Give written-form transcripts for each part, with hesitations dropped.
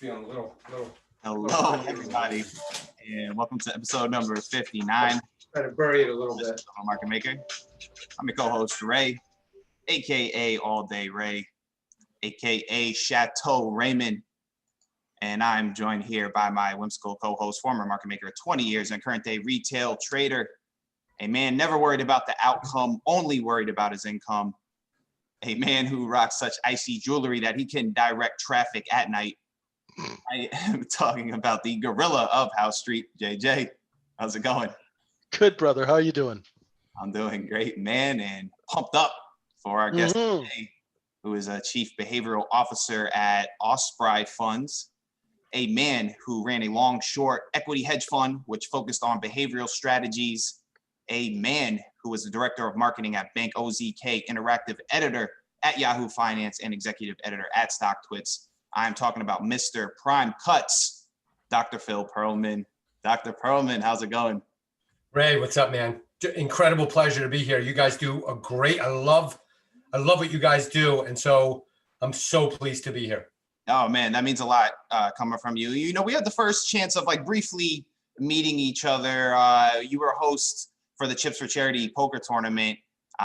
Feeling a little. Hello, everybody, and welcome to episode number 59. Try to bury it a little bit. Market Maker. I'm your co-host Ray, aka All Day Ray, aka Chateau Raymond, and I'm joined here by my whimsical co-host, former market maker of 20 years and current day retail trader, a man never worried about the outcome, only worried about his income, a man who rocks such icy jewelry that he can direct traffic at night. I am talking about the gorilla of House Street, JJ. How's it going? Good, brother. How are you doing? I'm doing great, man, and pumped up for our guest today, who is a chief behavioral officer at Osprey Funds, a man who ran a long-short equity hedge fund, which focused on behavioral strategies, a man who was the director of marketing at Bank OZK, interactive editor at Yahoo Finance, and executive editor at StockTwits. I'm talking about Mr. Prime Cuts, Dr. Phil Pearlman. Dr. Pearlman, how's it going? Ray, what's up, man? Incredible pleasure to be here. You guys do a great. I love what you guys do, and so I'm so pleased to be here. Oh man, that means a lot coming from you. You know, we had the first chance of like briefly meeting each other. You were a host for the Chips for Charity poker tournament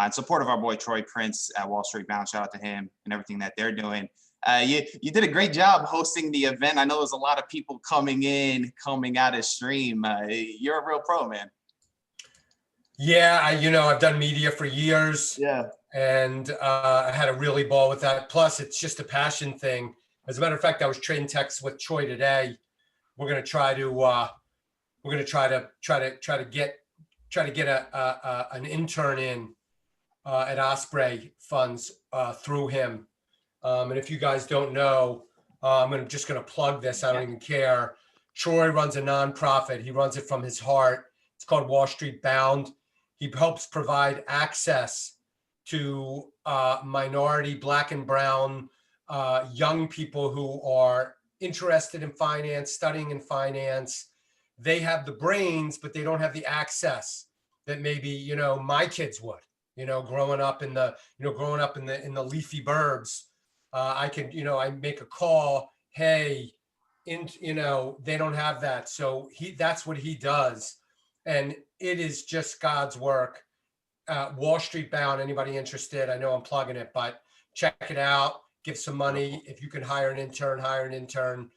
in support of our boy Troy Prince at Wall Street Bound. Shout out to him and everything that they're doing. You did a great job hosting the event. I know there's a lot of people coming out of stream. You're a real pro, man. Yeah, I've done media for years. Yeah. And I had a really ball with that. Plus, it's just a passion thing. As a matter of fact, I was trading texts with Troy today. We're gonna try to get an intern in at Osprey Funds through him. And if you guys don't know, I'm just going to plug this. I don't even care. Troy runs a nonprofit. He runs it from his heart. It's called Wall Street Bound. He helps provide access to minority, Black and brown, young people who are interested in finance, studying in finance. They have the brains, but they don't have the access that maybe, my kids would, growing up in the leafy burbs. I make a call. Hey, they don't have that. So that's what he does. And it is just God's work. Wall Street Bound, anybody interested? I know I'm plugging it, but check it out. Give some money. If you can hire an intern,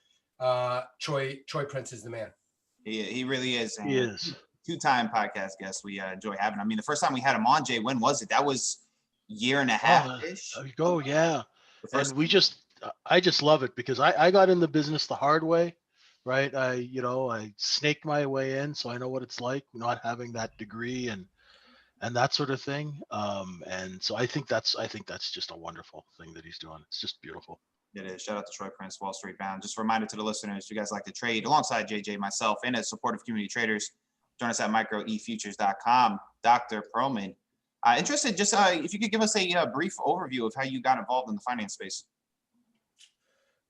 Troy Prince is the man. He really is. He is. Two-time podcast guest. We enjoy having him. I mean, the first time we had him on, Jay, when was it? That was a year and a half-ish. Yeah. And I just love it because I got in the business the hard way, right? I snaked my way in, so I know what it's like not having that degree and that sort of thing. And so I think that's just a wonderful thing that he's doing. It's just beautiful. It is. Shout out to Troy Prince, Wall Street Bound. Just a reminder to the listeners, if you guys like to trade alongside JJ, myself, and as supportive community traders, join us at microefutures.com. Dr. Pearlman. Interested, just if you could give us a brief overview of how you got involved in the finance space.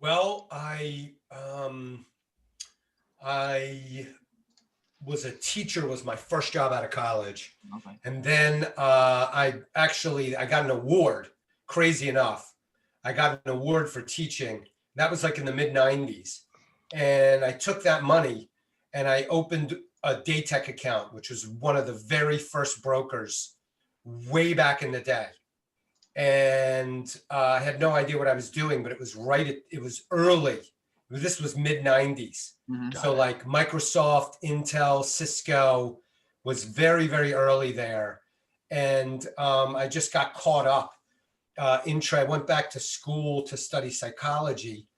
Well, I was a teacher, was my first job out of college. Okay. And then I got an award, crazy enough. I got an award for teaching. That was like in the mid 90s. And I took that money and I opened a Daytech account, which was one of the very first brokers way back in the day. And I had no idea what I was doing, but it was early. This was mid 90s. Mm-hmm. So like Microsoft, Intel, Cisco was very, very early there. And I just got caught up I went back to school to study psychology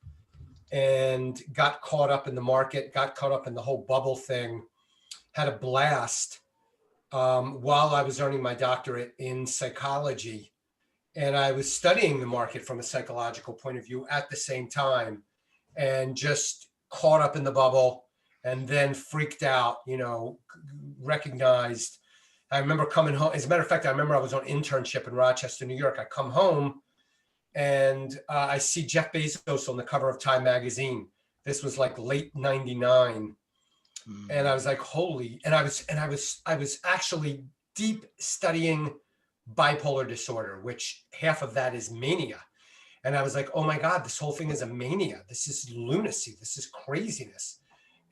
and got caught up in the market, got caught up in the whole bubble thing, had a blast while I was earning my doctorate in psychology. And I was studying the market from a psychological point of view at the same time and just caught up in the bubble and then freaked out, recognized. I remember coming home. As a matter of fact, I remember I was on internship in Rochester, New York. I come home and I see Jeff Bezos on the cover of Time magazine. This was like late 99. And I was like, holy, and I was actually deep studying bipolar disorder, which half of that is mania. And I was like, oh my God, this whole thing is a mania. This is lunacy. This is craziness.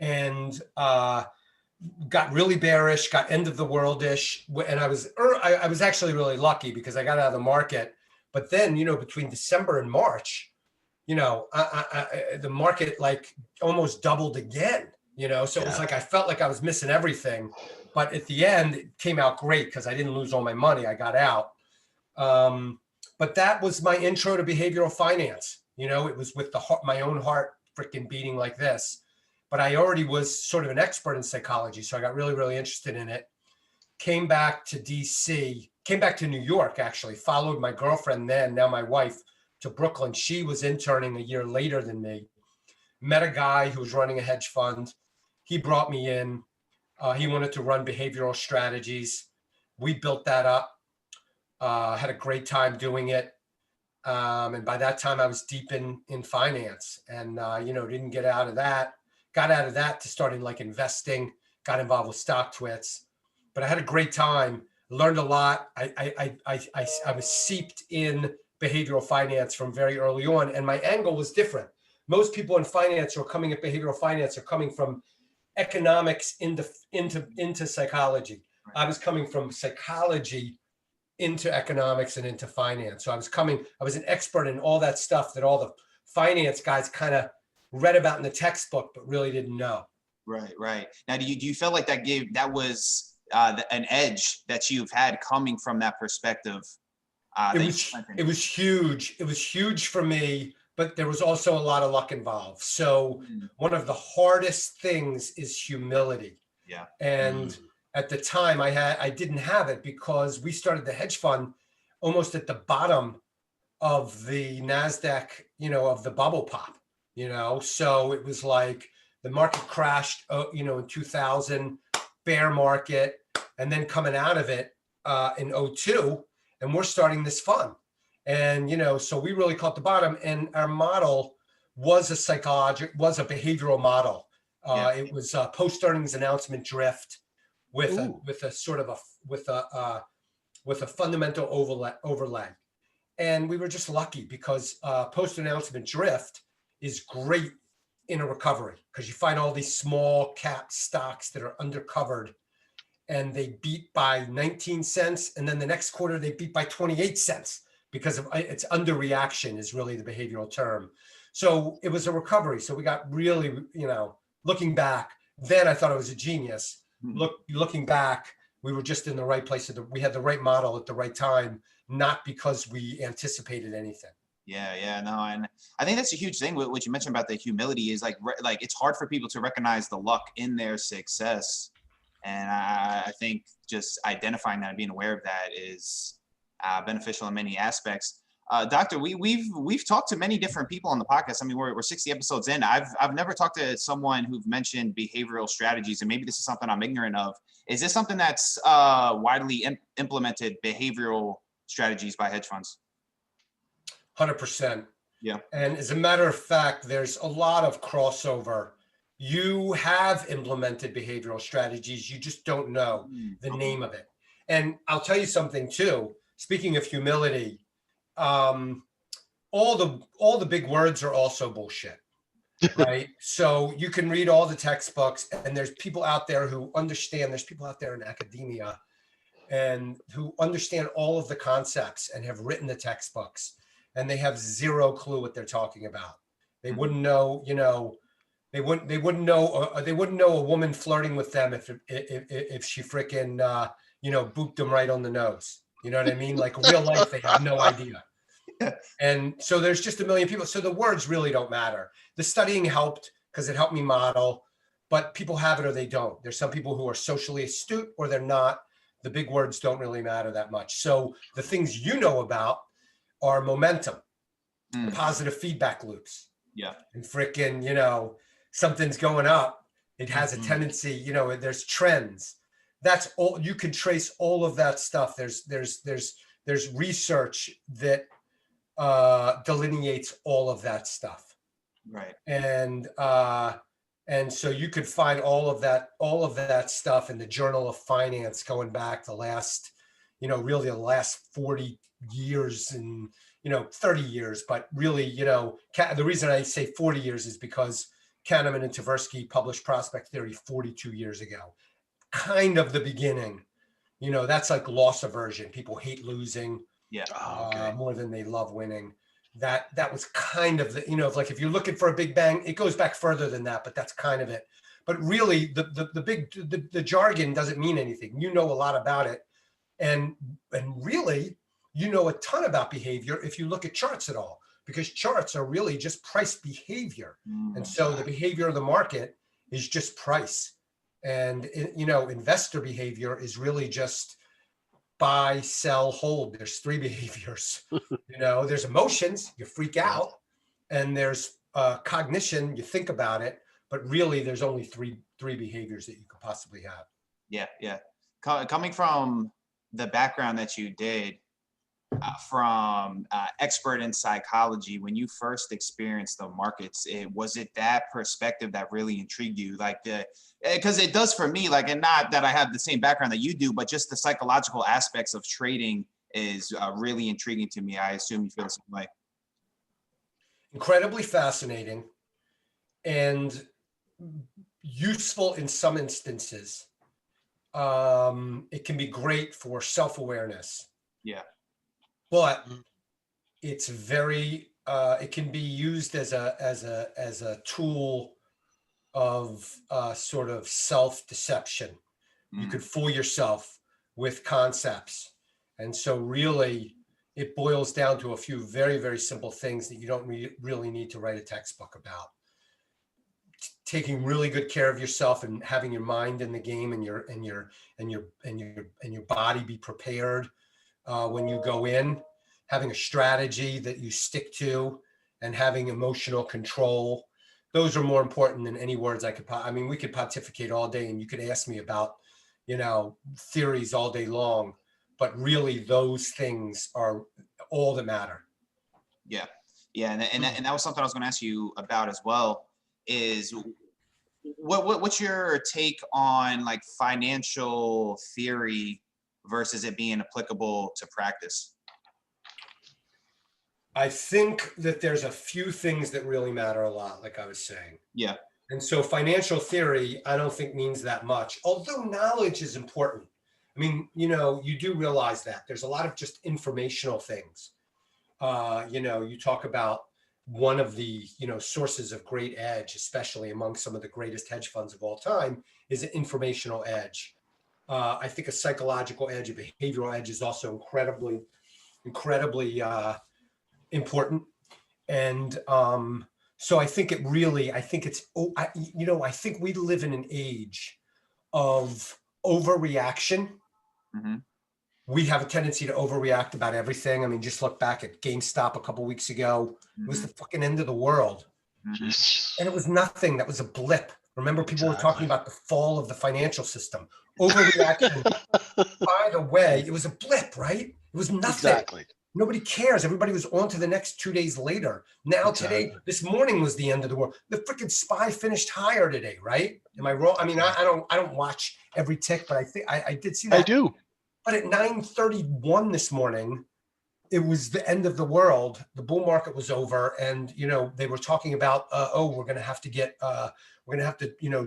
And got really bearish, got end of the world-ish. And I was actually really lucky because I got out of the market. But then, between December and March, the market like almost doubled again, so it was like I felt like I was missing everything. But at the end, it came out great because I didn't lose all my money. I got out. But that was my intro to behavioral finance. It was with my own heart freaking beating like this. But I already was sort of an expert in psychology. So I got really, really interested in it. Came back to New York, actually, followed my girlfriend then, now my wife, to Brooklyn. She was interning a year later than me. Met a guy who was running a hedge fund. He brought me in. He wanted to run behavioral strategies. We built that up. Had a great time doing it. And by that time I was deep in finance and, didn't get out of that. Got out of that to starting like investing, got involved with StockTwits, but I had a great time, learned a lot. I was seeped in behavioral finance from very early on, and my angle was different. Most people in finance who are coming at behavioral finance are coming from economics into psychology. I was coming from psychology into economics and into finance. So I was an expert in all that stuff that all the finance guys kind of read about in the textbook, but really didn't know. Right. Now, do you feel like that was an edge that you've had coming from that perspective? It was huge. It was huge for me, but there was also a lot of luck involved. So one of the hardest things is humility. Yeah. And at the time I didn't have it because we started the hedge fund almost at the bottom of the NASDAQ, of the bubble pop. So it was like the market crashed, in 2000, bear market, and then coming out of it in 02, and we're starting this fund. And, so we really caught the bottom, and our model was a behavioral model. It was a post-earnings announcement drift with a fundamental overlay. And we were just lucky because post-announcement drift is great in a recovery because you find all these small cap stocks that are undercovered and they beat by 19 cents. And then the next quarter, they beat by 28 cents because of it's underreaction is really the behavioral term. So it was a recovery. So we got really, looking back, then I thought I was a genius. Looking back, we were just in the right place. We had the right model at the right time, not because we anticipated anything. Yeah, no, and I think that's a huge thing. What you mentioned about the humility is like it's hard for people to recognize the luck in their success, and I think just identifying that and being aware of that is beneficial in many aspects. Doctor, we've talked to many different people on the podcast. I mean, we're 60 episodes in. I've never talked to someone who've mentioned behavioral strategies, and maybe this is something I'm ignorant of. Is this something that's widely implemented, behavioral strategies by hedge funds? 100%. Yeah. And as a matter of fact, there's a lot of crossover. You have implemented behavioral strategies. You just don't know the name of it. And I'll tell you something too. Speaking of humility, all the big words are also bullshit, right? So you can read all the textbooks, and there's people out there who understand. There's people out there in academia, and who understand all of the concepts and have written the textbooks, and they have zero clue what they're talking about. They wouldn't know, they wouldn't know a woman flirting with them if she freaking booped them right on the nose. You know what I mean? Like real life, they have no idea. And so there's just a million people. So the words really don't matter. The studying helped because it helped me model, but people have it or they don't. There's some people who are socially astute or they're not. The big words don't really matter that much. So the things you know about are momentum, positive feedback loops. Yeah. And freaking, something's going up. It has a tendency, there's trends. That's all. You can trace all of that stuff. There's research that delineates all of that stuff. Right. And so you could find all of that stuff in the Journal of Finance going back the last, really the last 40 years and, 30 years, but really, the reason I say 40 years is because Kahneman and Tversky published prospect theory 42 years ago, kind of the beginning. That's like loss aversion. People hate losing more than they love winning. That was kind of the, like if you're looking for a big bang, it goes back further than that, but that's kind of it. But really the jargon doesn't mean anything. A lot about it. And really, a ton about behavior if you look at charts at all, because charts are really just price behavior. And so the behavior of the market is just price. And, investor behavior is really just buy, sell, hold. There's three behaviors. There's emotions, you freak out, and there's cognition, you think about it, but really there's only three behaviors that you could possibly have. Yeah. Coming from the background that you did, from expert in psychology, when you first experienced the markets, was it that perspective that really intrigued you? Like because it does for me, like, and not that I have the same background that you do, but just the psychological aspects of trading is really intriguing to me. I assume you feel the same way. Incredibly fascinating and useful in some instances. It can be great for self-awareness. Yeah. But it's very it can be used as a tool of sort of self-deception. You could fool yourself with concepts. And so really it boils down to a few very, very simple things that you don't really need to write a textbook about. Taking really good care of yourself and having your mind in the game and your body be prepared when you go in, having a strategy that you stick to, and having emotional control. Those are more important than any words I could. We could pontificate all day, and you could ask me about, theories all day long, but really those things are all that matter. Yeah, and that was something I was going to ask you about as well. Is what's your take on like financial theory versus it being applicable to practice? I think that there's a few things that really matter a lot, like I was saying. Yeah. And so financial theory, I don't think means that much, although knowledge is important. You do realize that there's a lot of just informational things. You talk about one of the, sources of great edge, especially among some of the greatest hedge funds of all time, is an informational edge. I think a psychological edge, a behavioral edge is also incredibly important. And so I think I think we live in an age of overreaction. Mm-hmm. We have a tendency to overreact about everything. Just look back at GameStop a couple of weeks ago. It was the fucking end of the world. And it was nothing. That was a blip. Remember, people were talking about the fall of the financial system. Overreaction. By the way, it was a blip, right? It was nothing. Exactly. Nobody cares. Everybody was on to the next 2 days later. Now today, this morning was the end of the world. The freaking SPY finished higher today, right? Am I wrong? I don't watch every tick, but I think I did see that. I do. But at 9:31 this morning, it was the end of the world. The bull market was over, and they were talking about we're going to have to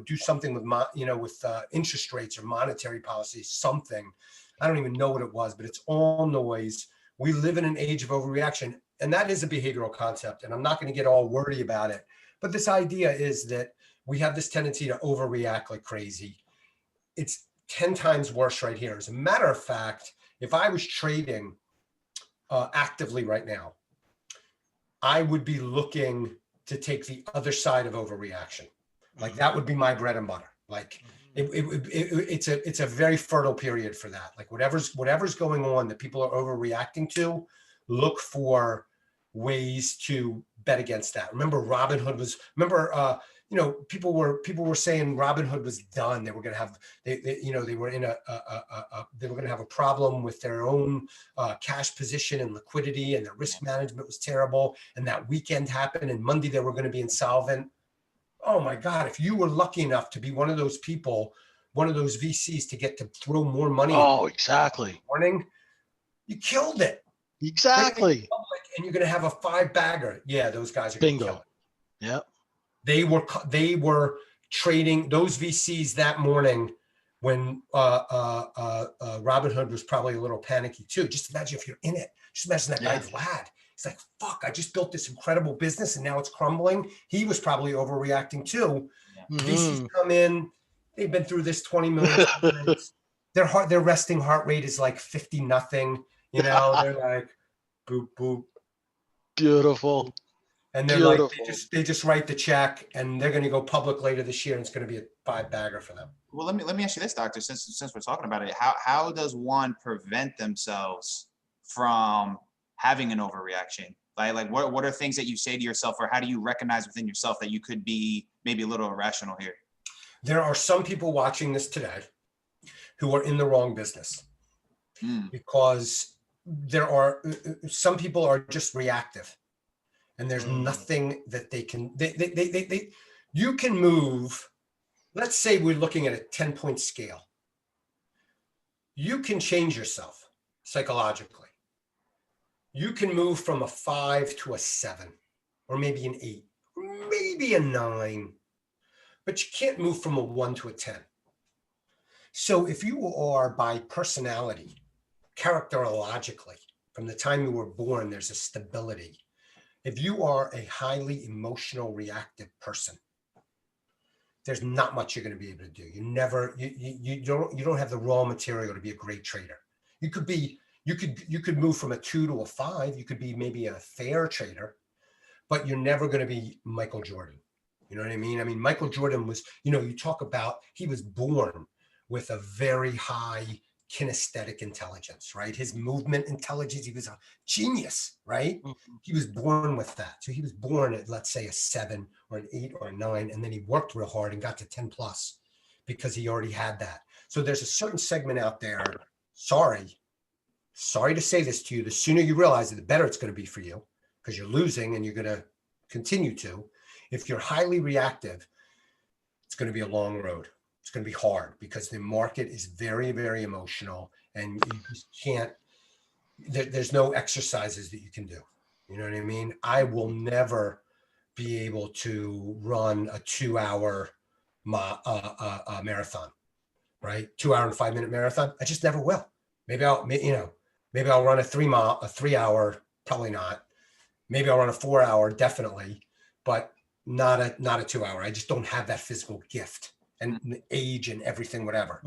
do something with interest rates or monetary policy, something. I don't even know what it was, but it's all noise. We live in an age of overreaction, and that is a behavioral concept, and I'm not going to get all wordy about it. But this idea is that we have this tendency to overreact like crazy. It's 10 times worse right here. As a matter of fact, if I was trading actively right now, I would be looking to take the other side of overreaction. Like that would be my bread and butter. Like it's a very fertile period for that. Like whatever's going on that people are overreacting to, look for ways to bet against that. Remember, Robinhood was. People were saying Robinhood was done. They were going to have they were in they were going to have a problem with their own cash position and liquidity, and their risk management was terrible. And that weekend happened, and Monday they were going to be insolvent. Oh my God, if you were lucky enough to be one of those people, one of those VCs to get to throw more money. Oh, exactly. Morning, you killed it. Exactly. And you're going to have a 5-bagger. Yeah, those guys are going to kill Bingo. it. Yep. They were trading those VCs that morning when Robinhood was probably a little panicky too. Just imagine if you're in it. Just imagine that guy Vlad. He's like, "Fuck! I just built this incredible business and now it's crumbling." He was probably overreacting too. VCs come in. They've been through this 20 million times. Their resting heart rate is like 50-0. You know, they're like, boop boop. Beautiful. And they're like, they just write the check, and they're going to go public later this year, and it's going to be a 5-bagger for them. Well, let me ask you this, doctor. Since we're talking about it, how does one prevent themselves from having an overreaction? Like what are things that you say to yourself, or how do you recognize within yourself that you could be maybe a little irrational here? There are some people watching this today who are in the wrong business because there are some people are just reactive. And there's nothing that they can, you can move. Let's say we're looking at a 10-point scale. You can change yourself psychologically. You can move from a 5 to a 7, or maybe an 8, or maybe a 9, but you can't move from a 1 to a 10. So if you are by personality, characterologically, from the time you were born, there's a stability. If you are a highly emotional, reactive person, there's not much you're going to be able to do. You don't have the raw material to be a great trader. You could move from a 2 to a 5. You could be maybe a fair trader, but you're never going to be Michael Jordan. You know what I mean? I mean, Michael Jordan was, you talk about, he was born with a very high kinesthetic intelligence, right? His movement intelligence, he was a genius, right? He was born with that. So he was born at, let's say, a 7 or an 8 or a 9, and then he worked real hard and got to 10 plus because he already had that. So there's a certain segment out there, sorry to say this to you, the sooner you realize it, the better it's going to be for you, because you're losing and you're going to continue to. If you're highly reactive, it's going to be a long road. It's going to be hard because the market is very, very emotional, and you just can't, there's no exercises that you can do. You know what I mean? I will never be able to run a 2-hour marathon, right? 2-hour and 5-minute marathon. I just never will. Maybe I'll run a 3-hour, probably not. Maybe I'll run a 4-hour, definitely, but not a 2-hour. I just don't have that physical gift. And age and everything, whatever.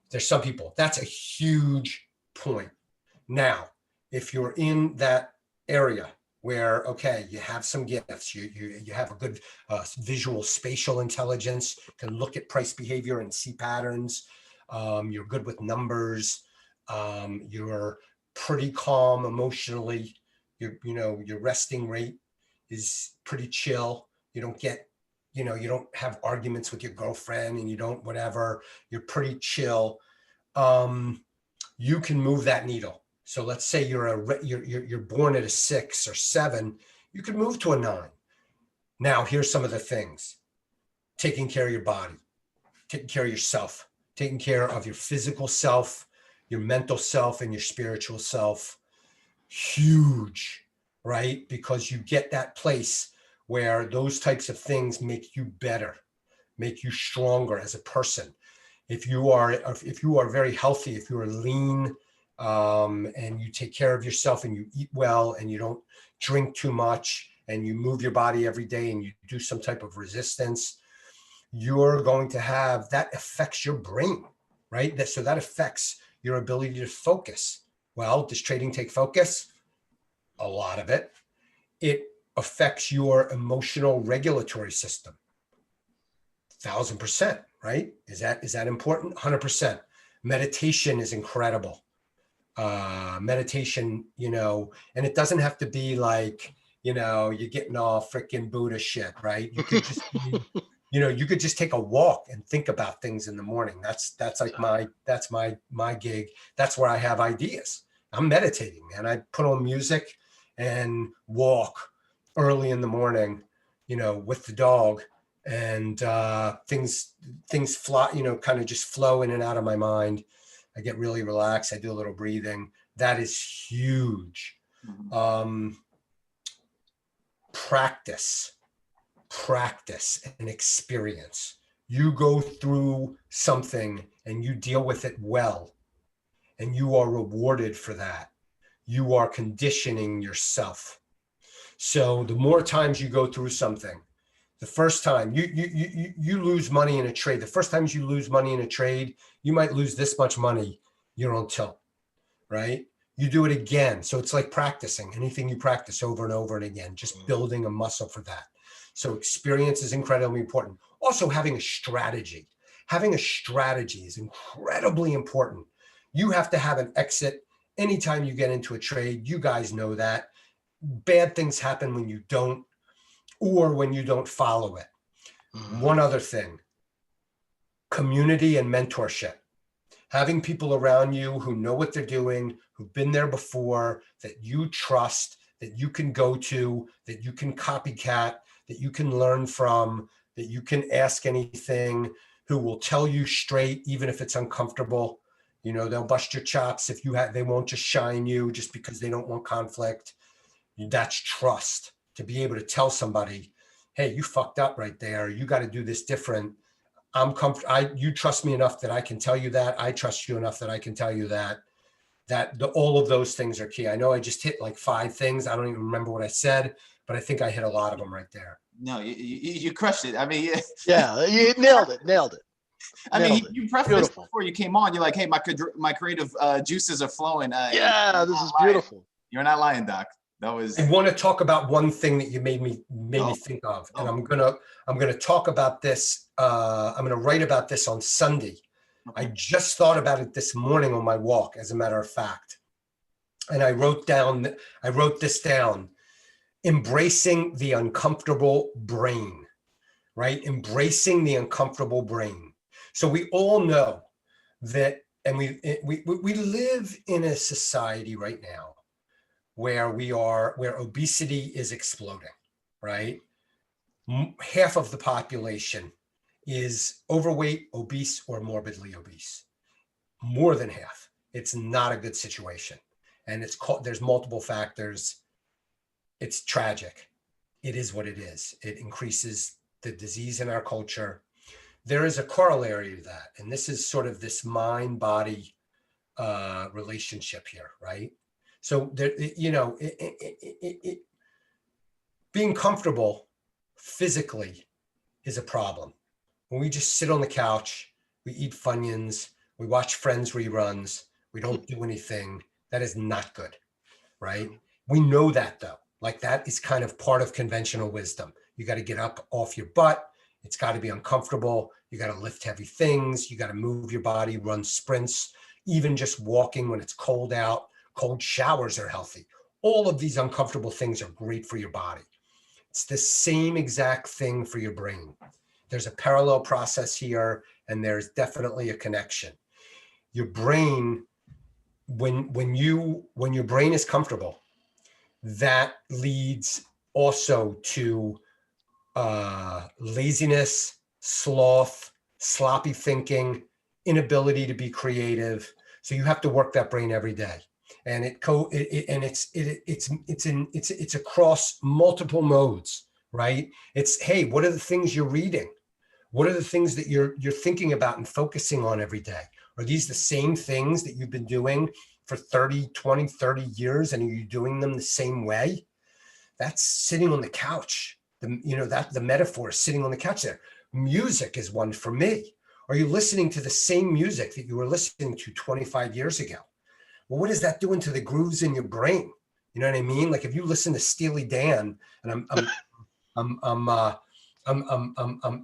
There's some people, that's a huge point. Now, if you're in that area where, okay, you have some gifts, you have a good visual spatial intelligence, can look at price behavior and see patterns, you're good with numbers, you're pretty calm emotionally, your resting rate is pretty chill, you don't get, you don't have arguments with your girlfriend and you don't whatever, you're pretty chill. You can move that needle. So let's say you're born at a 6 or 7, you could move to a 9. Now, here's some of the things: taking care of your body, taking care of yourself, taking care of your physical self, your mental self, and your spiritual self. Huge, right? Because you get that place where those types of things make you better, make you stronger as a person. If you are very healthy, if you are lean, and you take care of yourself and you eat well and you don't drink too much and you move your body every day and you do some type of resistance, you're going to have, that affects your brain, right? So that affects your ability to focus. Well, does trading take focus? A lot of it. It affects your emotional regulatory system. 1,000%, right? Is that important? 100%. Meditation is incredible. Meditation, and it doesn't have to be like, you're getting all freaking Buddha shit, right? You could just be, you could just take a walk and think about things in the morning. That's like my gig. That's where I have ideas. I'm meditating, and I put on music and walk early in the morning, with the dog, and things fly, kind of just flow in and out of my mind. I get really relaxed. I do a little breathing. That is huge. Mhm. Practice and experience. You go through something and you deal with it well, and you are rewarded for that. You are conditioning yourself. So the more times you go through something, the first time you lose money in a trade, the first times you lose money in a trade, you might lose this much money, you're on tilt, right? You do it again. So it's like practicing. Anything you practice over and over and again, just building a muscle for that. So experience is incredibly important. Also, having a strategy. Having a strategy is incredibly important. You have to have an exit anytime you get into a trade. You guys know that. Bad things happen when you don't, or when you don't follow it. One other thing, community and mentorship. Having people around you who know what they're doing, who've been there before, that you trust, that you can go to, that you can copycat, that you can learn from, that you can ask anything, who will tell you straight, even if it's uncomfortable. You know, they'll bust your chops if you have, they won't just shine you just because they don't want conflict. That's trust, to be able to tell somebody, hey, you fucked up right there. You got to do this different. I'm comfortable. You trust me enough that I can tell you that. I trust you enough that I can tell you that. All of those things are key. I know I just hit like 5 things. I don't even remember what I said, but I think I hit a lot of them right there. No, you crushed it. I mean, Yeah, you nailed it. I mean, Nailed it. you prefaced Beautiful. before you came on. You're like, hey, my creative juices are flowing. Yeah, this is beautiful. You're not lying, Doc. That was. I want to talk about one thing that you made me think of, and I'm gonna talk about this. I'm gonna write about this on Sunday. Okay. I just thought about it this morning on my walk, as a matter of fact, and I wrote this down. Embracing the uncomfortable brain, right? Embracing the uncomfortable brain. So we all know that, and we live in a society right now where obesity is exploding, right? Half of the population is overweight, obese, or morbidly obese. More than half. It's not a good situation. And there's multiple factors. It's tragic. It is what it is. It increases the disease in our culture. There is a corollary to that. And this is sort of this mind-body relationship here, right? So there, being comfortable physically is a problem. When we just sit on the couch, we eat Funyuns, we watch Friends reruns, we don't do anything, that is not good, right? We know that though. Like, that is kind of part of conventional wisdom. You got to get up off your butt. It's got to be uncomfortable. You got to lift heavy things. You got to move your body, run sprints, even just walking when it's cold out. Cold showers are healthy. All of these uncomfortable things are great for your body. It's the same exact thing for your brain. There's a parallel process here, and there's definitely a connection. Your brain, when your brain is comfortable, that leads also to laziness, sloth, sloppy thinking, inability to be creative. So you have to work that brain every day. And it's across multiple modes, right? It's, hey, what are the things you're reading? What are the things that you're thinking about and focusing on every day? Are these the same things that you've been doing for 30, 20, 30 years? And are you doing them the same way? That's sitting on the couch. The metaphor is sitting on the couch there. Music is one for me. Are you listening to the same music that you were listening to 25 years ago? Well, what is that doing to the grooves in your brain? You know what I mean? Like, if you listen to Steely Dan, and I'm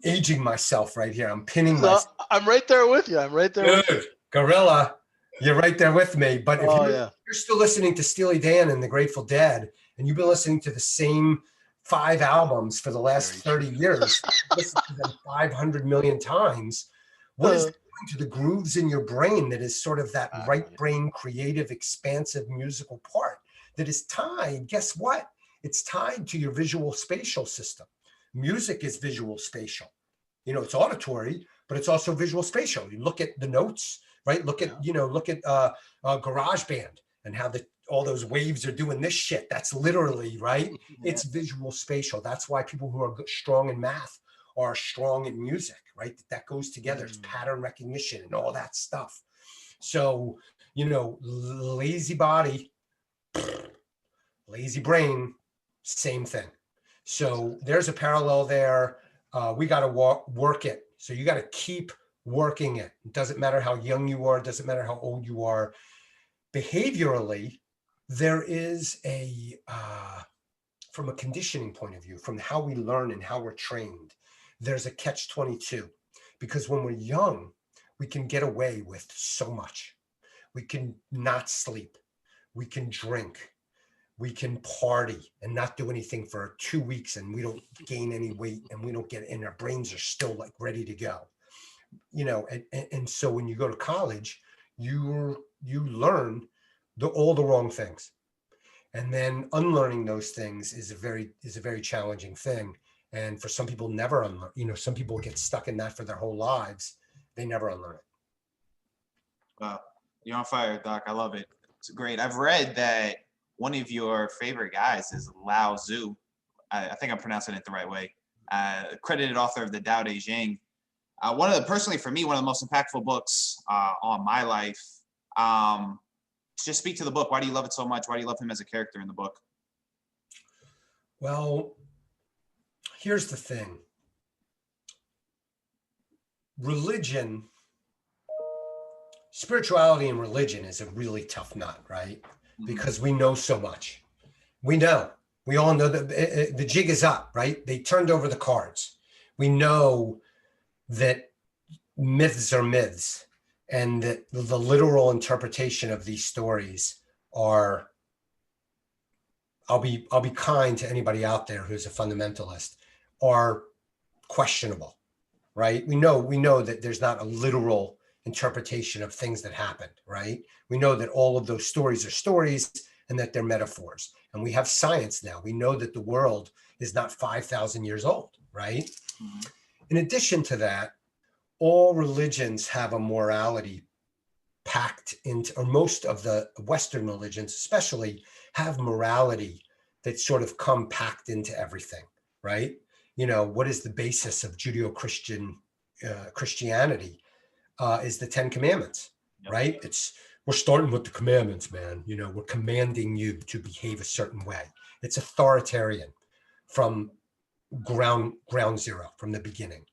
aging myself right here. I'm pinning myself. I'm right there with you. I'm right there with you. Gorilla, you're right there with me. But if you're still listening to Steely Dan and the Grateful Dead, and you've been listening to the same 5 albums for the last 30 years, listened to them 500 million times, what is it doing to the grooves in your brain that is sort of that right brain, creative, expansive musical part that is tied? Guess what? It's tied to your visual spatial system. Music is visual spatial. It's auditory, but it's also visual spatial. You look at the notes, right? Look at GarageBand and how all those waves are doing this shit. That's literally, right? Yeah. It's visual spatial. That's why people who are strong in math are strong in music, right? That goes together. It's pattern recognition and all that stuff. So, lazy body, lazy brain, same thing. So there's a parallel there. We got to work it. So you got to keep working it. It doesn't matter how young you are. It doesn't matter how old you are. Behaviorally, there is from a conditioning point of view, from how we learn and how we're trained, there's a catch-22. Because when we're young, we can get away with so much. We can not sleep. We can drink. We can party and not do anything for 2 weeks, and we don't gain any weight, and we don't get, and our brains are still like ready to go. And so when you go to college, you learn all the wrong things, and then unlearning those things is a very challenging thing. And for some people, never unlearn. Some people get stuck in that for their whole lives. They never unlearn it. Wow, you're on fire, Doc. I love it. It's great. I've read that one of your favorite guys is Lao Tzu. I think I'm pronouncing it the right way. Credited author of the Tao Te Ching. Personally for me, one of the most impactful books on my life. Just speak to the book. Why do you love it so much? Why do you love him as a character in the book? Well, here's the thing. Spirituality and religion is a really tough nut, right? Because we know so much. We all know that the jig is up, right? They turned over the cards. We know that myths are myths, and that the literal interpretation of these stories are, I'll be kind to anybody out there who's a fundamentalist, are questionable, right? We know that there's not a literal interpretation of things that happened, right? We know that all of those stories are stories and that they're metaphors. And we have science now. We know that the world is not 5,000 years old, right? Mm-hmm. In addition to that, all religions have a morality packed into, or most of the Western religions especially have morality that sort of come packed into everything, right? What is the basis of Judeo-Christian Christianity? Is the 10 Commandments, right? We're starting with the commandments, man. We're commanding you to behave a certain way. It's authoritarian from ground zero, from the beginning.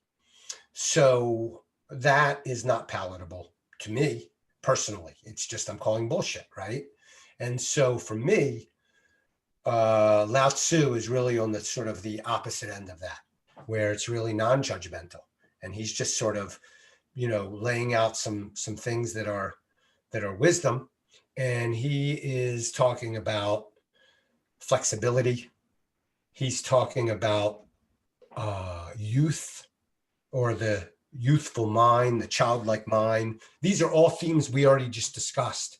So that is not palatable to me personally. It's just, I'm calling bullshit, right? And so for me, Lao Tzu is really on the sort of the opposite end of that, where it's really non-judgmental. And he's just sort of, laying out some things that are wisdom. And he is talking about flexibility. He's talking about youth, or the youthful mind, the childlike mind. These are all themes we already just discussed.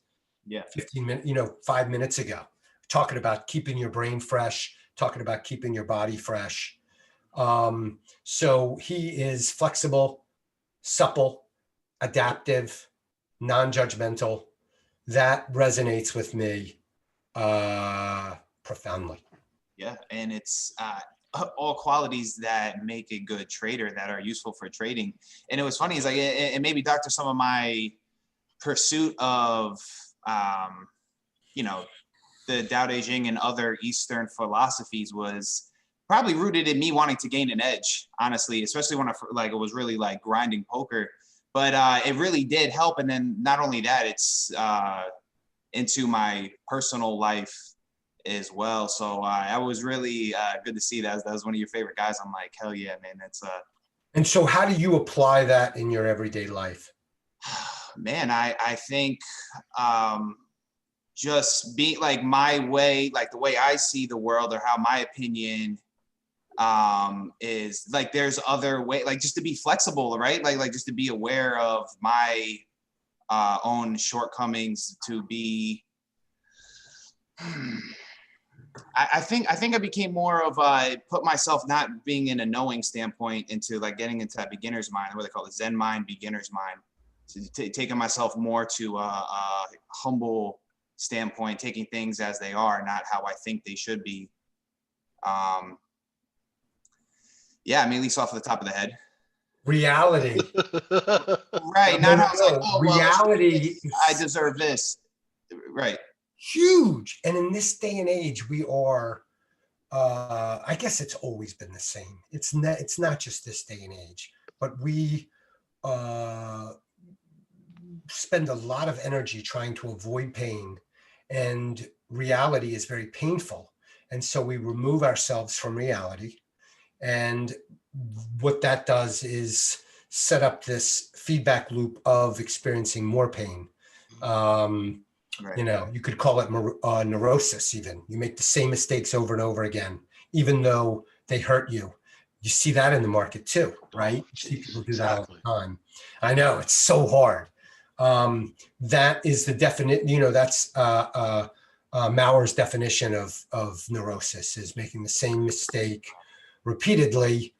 5 minutes ago, talking about keeping your brain fresh, talking about keeping your body fresh. So he is flexible, supple, adaptive, non-judgmental. That resonates with me profoundly. Yeah, and it's all qualities that make a good trader, that are useful for trading. And it was funny, is like, and maybe, Doctor, some of my pursuit of the Tao Te Ching and other Eastern philosophies was probably rooted in me wanting to gain an edge, honestly, especially when it was really like grinding poker. But it really did help. And then not only that, it's into my personal life as well. So I was really good to see that. That was one of your favorite guys. I'm like, hell yeah, man. That's And so how do you apply that in your everyday life? Man, I think just be like my way, like the way I see the world, or how my opinion is, like, there's other way, like, just to be flexible, right? Like just to be aware of my own shortcomings, to be I think I became more of put myself, not being in a knowing standpoint, into like getting into that beginner's mind, what they call it, Zen mind, beginner's mind, taking myself more to humble standpoint, taking things as they are, not how I think they should be. Yeah, I mean, at least off the top of the head. Reality. Right, No, not no, how it's like, no. oh, well, Reality I is deserve this. Right. huge. And in this day and age, we are, I guess it's always been the same. It's not just this day and age, but we spend a lot of energy trying to avoid pain, and reality is very painful. And so we remove ourselves from reality. And what that does is set up this feedback loop of experiencing more pain. Right. You know, you could call it neurosis even. You make the same mistakes over and over again, even though they hurt you. You see that in the market too, right? Oh, You see geez, people do that all exactly. the time. I know, it's so hard. That is the definite, you know, that's Mauer's definition of neurosis, is making the same mistake repeatedly,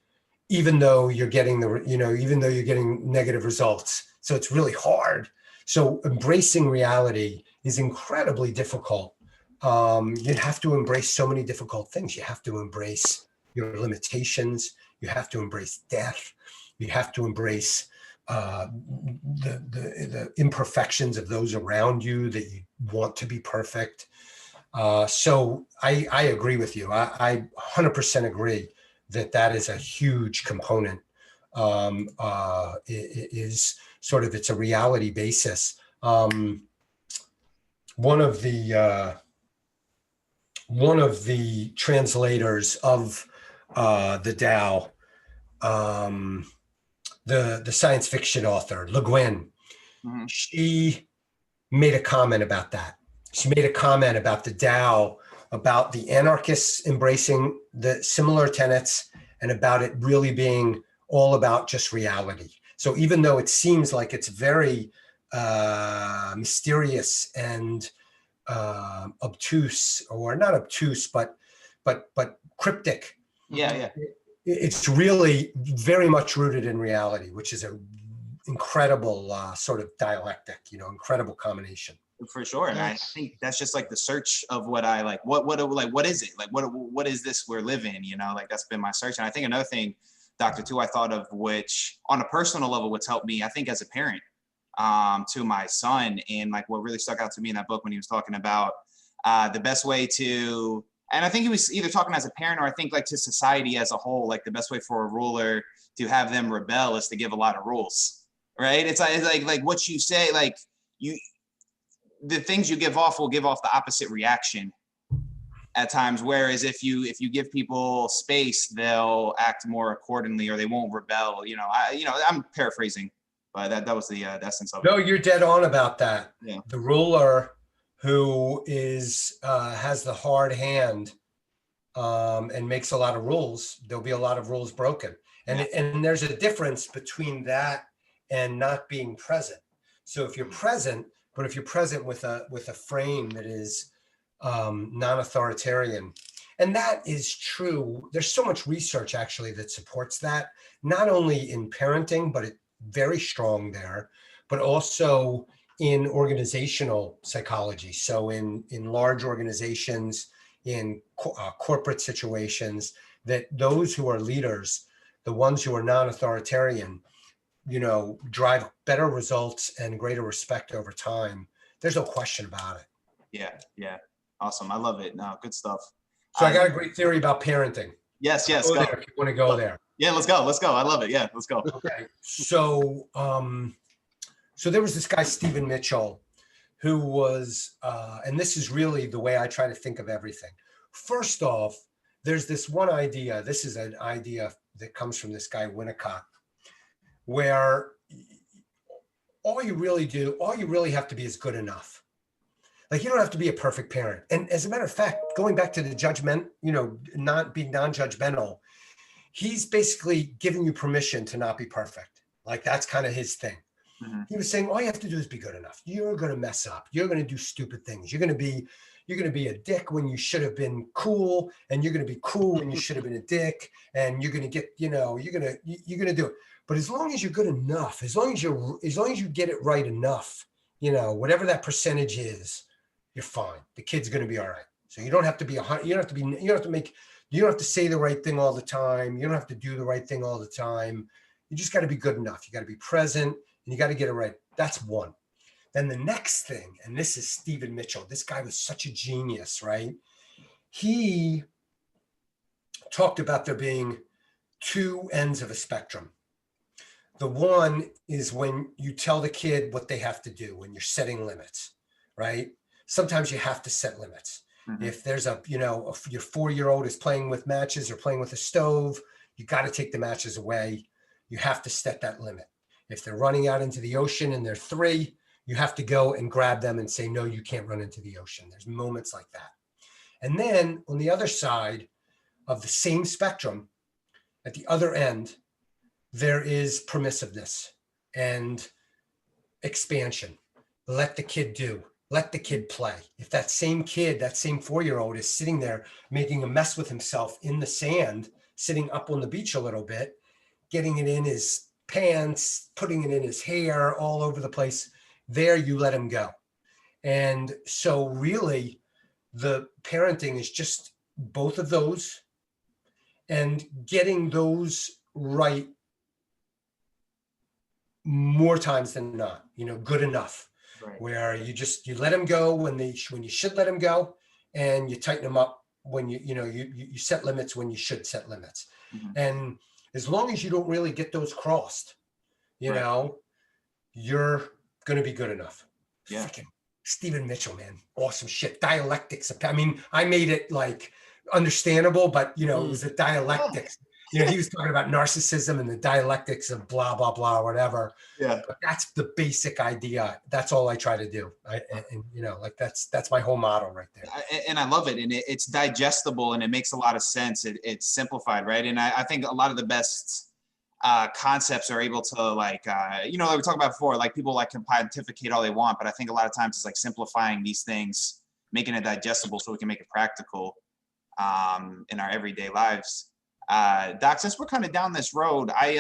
even though you're getting even though you're getting negative results. So it's really hard. So embracing reality is incredibly difficult. You have to embrace so many difficult things. You have to embrace your limitations. You have to embrace death. You have to embrace the imperfections of those around you that you want to be perfect. So I agree with you. I 100% agree that is a huge component. Is sort of, it's a reality basis. One of the translators of the Tao, the science fiction author Le Guin, she made a comment about that. She made a comment about the Tao, about the anarchists embracing the similar tenets, and about it really being all about just reality. So even though it seems like it's very mysterious and obtuse, or not obtuse, but cryptic. Yeah. It's really very much rooted in reality, which is a incredible sort of dialectic, incredible combination. For sure. And I think that's just like the search of what I like, what is it? Like, what is this we're living? Like that's been my search. And I think another thing, Dr. Two, I thought of, which on a personal level, what's helped me, I think as a parent to my son, and like what really stuck out to me in that book when he was talking about the best way to, and I think he was either talking as a parent or I think like to society as a whole, like the best way for a ruler to have them rebel is to give a lot of rules, right? It's like what you say, like the things you give off will give off the opposite reaction at times. Whereas if you give people space, they'll act more accordingly, or they won't rebel. I'm paraphrasing, but that was the essence of it. No, you're dead on about that. Yeah. The ruler who is has the hard hand and makes a lot of rules, there'll be a lot of rules broken. And there's a difference between that and not being present. So if you're present, but if you're present with a frame that is non-authoritarian, and that is true. There's so much research actually that supports that, not only in parenting, but it's very strong there, but also in organizational psychology. So in large organizations, in corporate situations, that those who are leaders, the ones who are non-authoritarian, drive better results and greater respect over time. There's no question about it. Yeah. Awesome. I love it. No, good stuff. So I got a great theory about parenting. Yes. Go there if you want to go there. Yeah, let's go. I love it. Yeah, let's go. Okay. So there was this guy, Stephen Mitchell, who was, and this is really the way I try to think of everything. First off, there's this one idea. This is an idea that comes from this guy, Winnicott, where all you really have to be is good enough. Like, you don't have to be a perfect parent. And as a matter of fact, going back to the judgment, not being non-judgmental, he's basically giving you permission to not be perfect. Like, that's kind of his thing. Mm-hmm. He was saying, all you have to do is be good enough. You're going to mess up. You're going to do stupid things. You're going to be a dick when you should have been cool, and you're going to be cool when you should have been a dick, and you're going to get, you're going to do it. But as long as you're good enough, as long as you get it right enough, whatever that percentage is, you're fine. The kid's going to be all right. So you don't have to be you don't have to say the right thing all the time. You don't have to do the right thing all the time. You just got to be good enough. You got to be present and you got to get it right. That's one. Then the next thing, and this is Stephen Mitchell. This guy was such a genius, right? He talked about there being two ends of a spectrum. The one is when you tell the kid what they have to do, when you're setting limits, right? Sometimes you have to set limits. Mm-hmm. If there's your 4-year-old is playing with matches or playing with a stove, you got to take the matches away. You have to set that limit. If they're running out into the ocean and they're 3, you have to go and grab them and say, no, you can't run into the ocean. There's moments like that. And then on the other side of the same spectrum, at the other end, there is permissiveness and expansion. Let the kid do. Let the kid play. If that same kid, that same 4-year-old is sitting there making a mess with himself in the sand, sitting up on the beach a little bit, getting it in his pants, putting it in his hair, all over the place, there you let him go. And so really the parenting is just both of those and getting those right more times than not, good enough. Right. Where you let them go when you should let them go, and you tighten them up when you set limits when you should set limits. Mm-hmm. And as long as you don't really get those crossed, right, you're going to be good enough. Yeah. Freaking Stephen Mitchell, man, awesome shit. Dialectics. I mean, I made it like understandable, but it was a dialectics. He was talking about narcissism and the dialectics of blah, blah, blah, whatever. Yeah. But that's the basic idea. That's all I try to do. That's my whole model right there. And I love it. And it's digestible and it makes a lot of sense. It's simplified, right? And I think a lot of the best concepts are able to like we talked about before, like people can pontificate all they want, but I think a lot of times it's like simplifying these things, making it digestible so we can make it practical in our everyday lives. Doc, since we're kind of down this road, I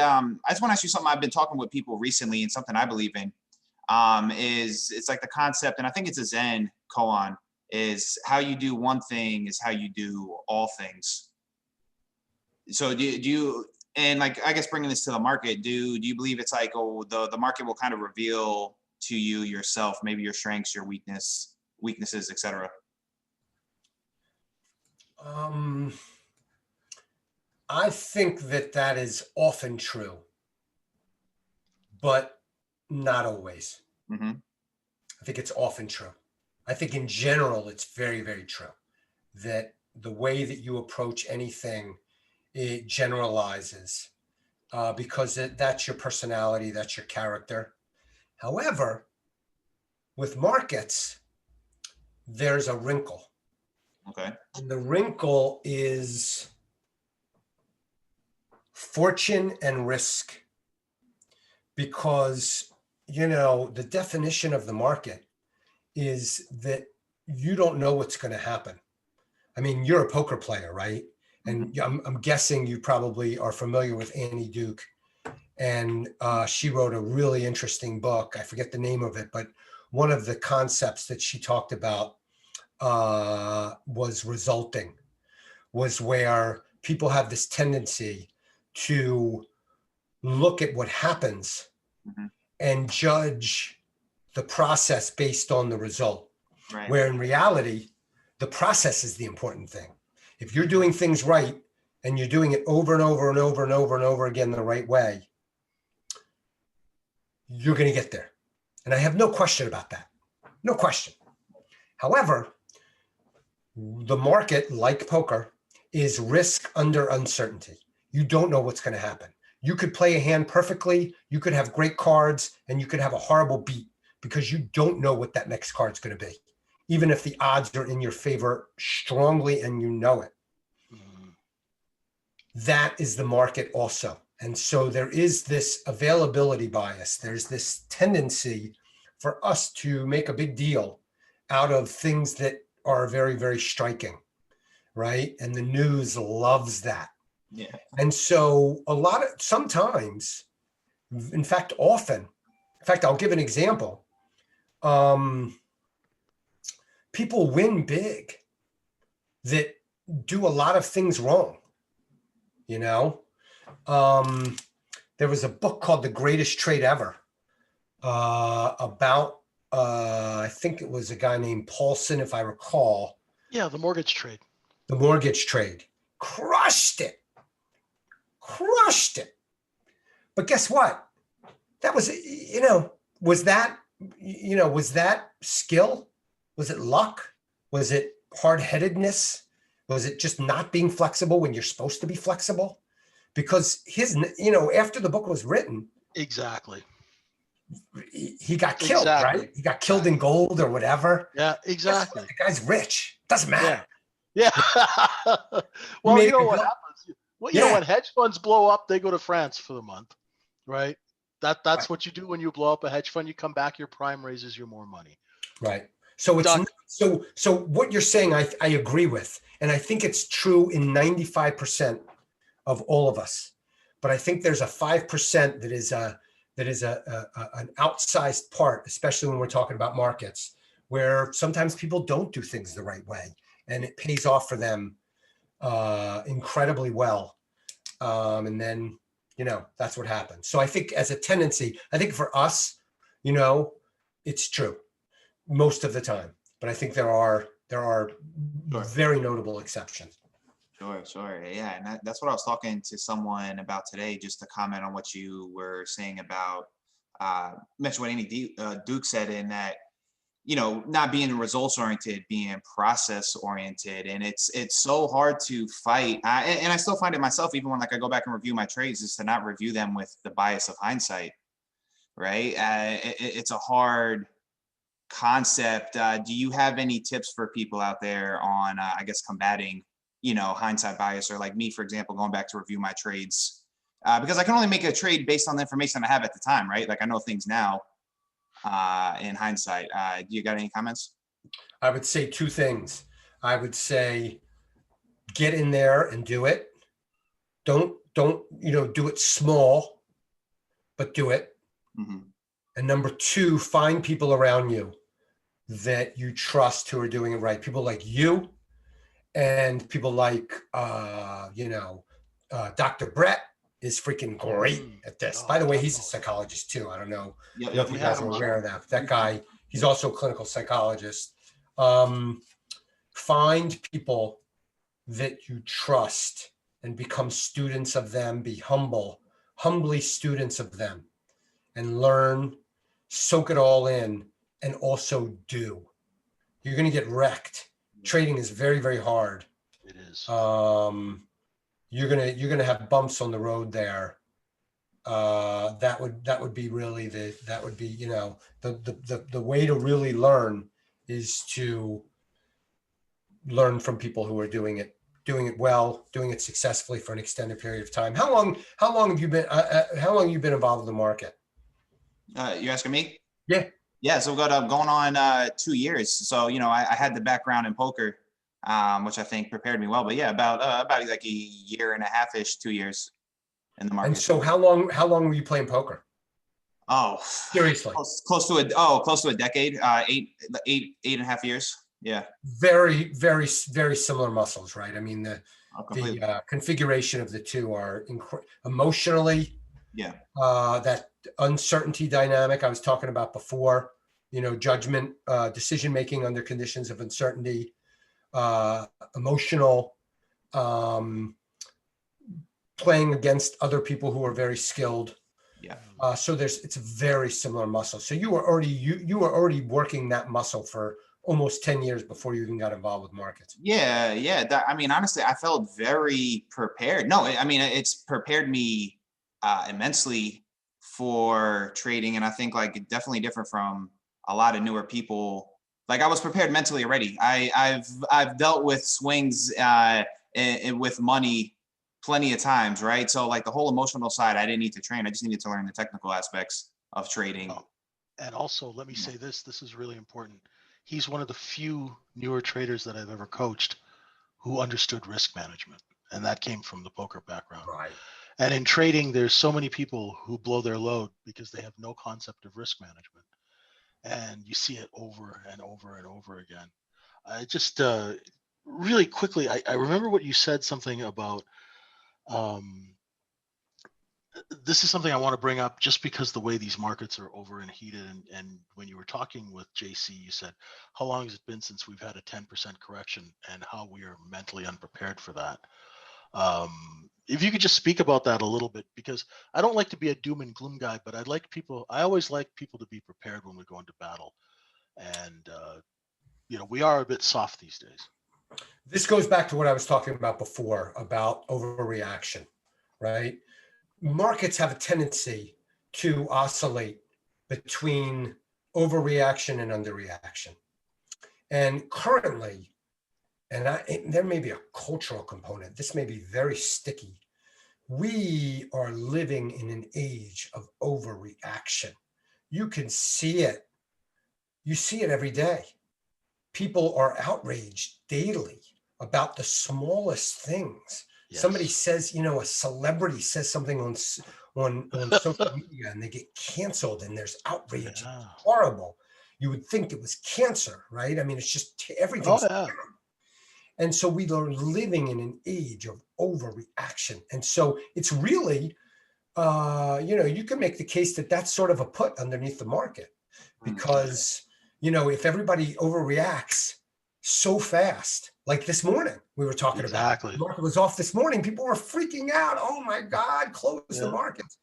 just want to ask you something I've been talking with people recently and something I believe in, it's like the concept, and I think it's a Zen koan, is how you do one thing is how you do all things. So do you, and like, I guess bringing this to the market, do you believe it's like, the market will kind of reveal to you yourself, maybe your strengths, your weaknesses, etc.? I think that is often true, but not always. Mm-hmm. I think it's often true. I think in general, it's very, very true that the way that you approach anything, it generalizes because that's your personality, that's your character. However, with markets, there's a wrinkle. Okay. And the wrinkle is fortune and risk, because the definition of the market is that you don't know what's going to happen. I mean, you're a poker player, right? And I'm guessing you probably are familiar with Annie Duke, and she wrote a really interesting book. I forget the name of it, but one of the concepts that she talked about was resulting, was where people have this tendency to look at what happens and judge the process based on the result. Right. Where in reality, the process is the important thing. If you're doing things right and you're doing it over and over and over and over and over again the right way, you're going to get there. And I have no question about that. No question. However, the market, like poker, is risk under uncertainty. You don't know what's going to happen. You could play a hand perfectly, you could have great cards, and you could have a horrible beat because you don't know what that next card's going to be, even if the odds are in your favor strongly and you know it. That is the market also. And so there is this availability bias. There's this tendency for us to make a big deal out of things that are very, very striking, right? And the news loves that. Yeah. And so sometimes, in fact, often, I'll give an example. people win big that do a lot of things wrong. You know, there was a book called The Greatest Trade Ever about, I think it was a guy named Paulson, if I recall. Yeah, the mortgage trade. The mortgage trade. Crushed it. But guess what? That was, was that skill? Was it luck? Was it hard-headedness? Was it just not being flexible when you're supposed to be flexible? Because after the book was written, Exactly. he got killed, right? He got killed in gold or whatever. Yeah, exactly. The guy's rich. Doesn't matter. Yeah. Well, you know what happens? Well, you know, Yeah. when hedge funds blow up, they go to France for the month, right? That's Right. what you do when you blow up a hedge fund. You come back, your prime raises you more money. Right. So it's so what you're saying, I agree with, and I think it's true in 95% of all of us. But I think there's a 5% that is an outsized part, especially when we're talking about markets, where sometimes people don't do things the right way, and it pays off for them incredibly well. And then, that's what happens. So I think as a tendency, I think for us, it's true most of the time, but I think there are very notable exceptions. Sure. Yeah. And that's what I was talking to someone about today, just to comment on what you were saying about, mention what Andy Duke said, in that, not being results oriented, being process oriented. And it's so hard to fight. And I still find it myself, even when I go back and review my trades, is to not review them with the bias of hindsight. Right. It's a hard concept. Do you have any tips for people out there on, combating, hindsight bias, or like me, for example, going back to review my trades? Because I can only make a trade based on the information I have at the time, right? Like I know things now in hindsight. Do you got any comments? I would say two things. I would say get in there and do it. Don't do it small, but do it. Mm-hmm. And number two, find people around you that you trust who are doing it right. People like you, and people like, Dr. Brett is freaking great at this. By the way, he's a psychologist too. I don't know if you guys are aware of that. That guy, he's also a clinical psychologist. Find people that you trust and become students of them. Be humbly students of them, and learn, soak it all in, and also do. You're going to get wrecked. Trading is very, very hard. It is. You're gonna have bumps on the road there. That would be really the way to really learn is to learn from people who are doing it well, doing it successfully for an extended period of time. How long have you been involved in the market? You asking me? Yeah. Yeah, so we've got going on 2 years. So I had the background in poker, which I think prepared me well. But yeah, about like a year and a half-ish, 2 years in the market. And so how long were you playing poker? Oh, seriously, close to a decade. 8.5 years. Yeah. Very, very, very similar muscles, right? I mean, the configuration of the two are emotionally. Yeah. That uncertainty dynamic I was talking about before, judgment, decision making under conditions of uncertainty, emotional, playing against other people who are very skilled. Yeah. So it's a very similar muscle. So you were already working that muscle for almost 10 years before you even got involved with markets. Yeah. Honestly, I felt very prepared. No, it's prepared me immensely for trading. And I think definitely different from a lot of newer people. Like I was prepared mentally already. I've dealt with swings with money plenty of times, right? So the whole emotional side, I didn't need to train. I just needed to learn the technical aspects of trading. Oh, and also, let me say this is really important. He's one of the few newer traders that I've ever coached who understood risk management. And that came from the poker background. Right. And in trading, there's so many people who blow their load because they have no concept of risk management. And you see it over and over and over again. I just really quickly, I remember what you said something about. Um, this is something I want to bring up just because the way these markets are over and heated. And when you were talking with JC, you said, how long has it been since we've had a 10% correction and how we are mentally unprepared for that? If you could just speak about that a little bit, because I don't like to be a doom and gloom guy, but I always like people to be prepared when we go into battle. And, we are a bit soft these days. This goes back to what I was talking about before about overreaction, right? Markets have a tendency to oscillate between overreaction and underreaction. And currently, there may be a cultural component, this may be very sticky. We are living in an age of overreaction. You can see it. You see it every day. People are outraged daily about the smallest things. Yes. Somebody says, a celebrity says something on social media and they get canceled and there's outrage. Yeah. It's horrible. You would think it was cancer, right? I mean, it's just everything's yeah. And so we are living in an age of overreaction. And so it's really, you can make the case that that's sort of a put underneath the market because, if everybody overreacts so fast, like this morning we were talking about, the market was off this morning. People were freaking out. Oh my God, close the markets.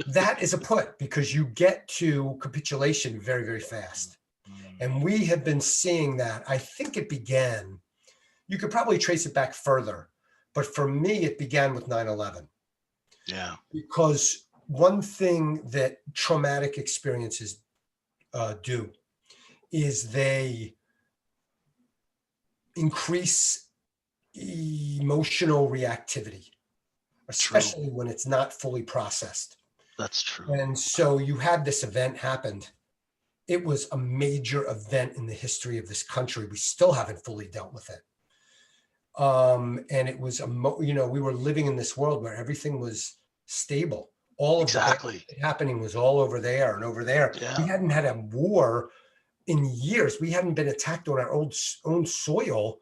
That is a put because you get to capitulation very, very fast. And we have been seeing that. I think it began, you could probably trace it back further, but for me, it began with 9/11. Yeah. Because one thing that traumatic experiences do is they increase emotional reactivity, especially when it's not fully processed. That's true. And so you had this event happened. It was a major event in the history of this country. We still haven't fully dealt with it. And it was, we were living in this world where everything was stable. All of the happening was all over there and over there. Yeah. We hadn't had a war in years. We hadn't been attacked on our own soil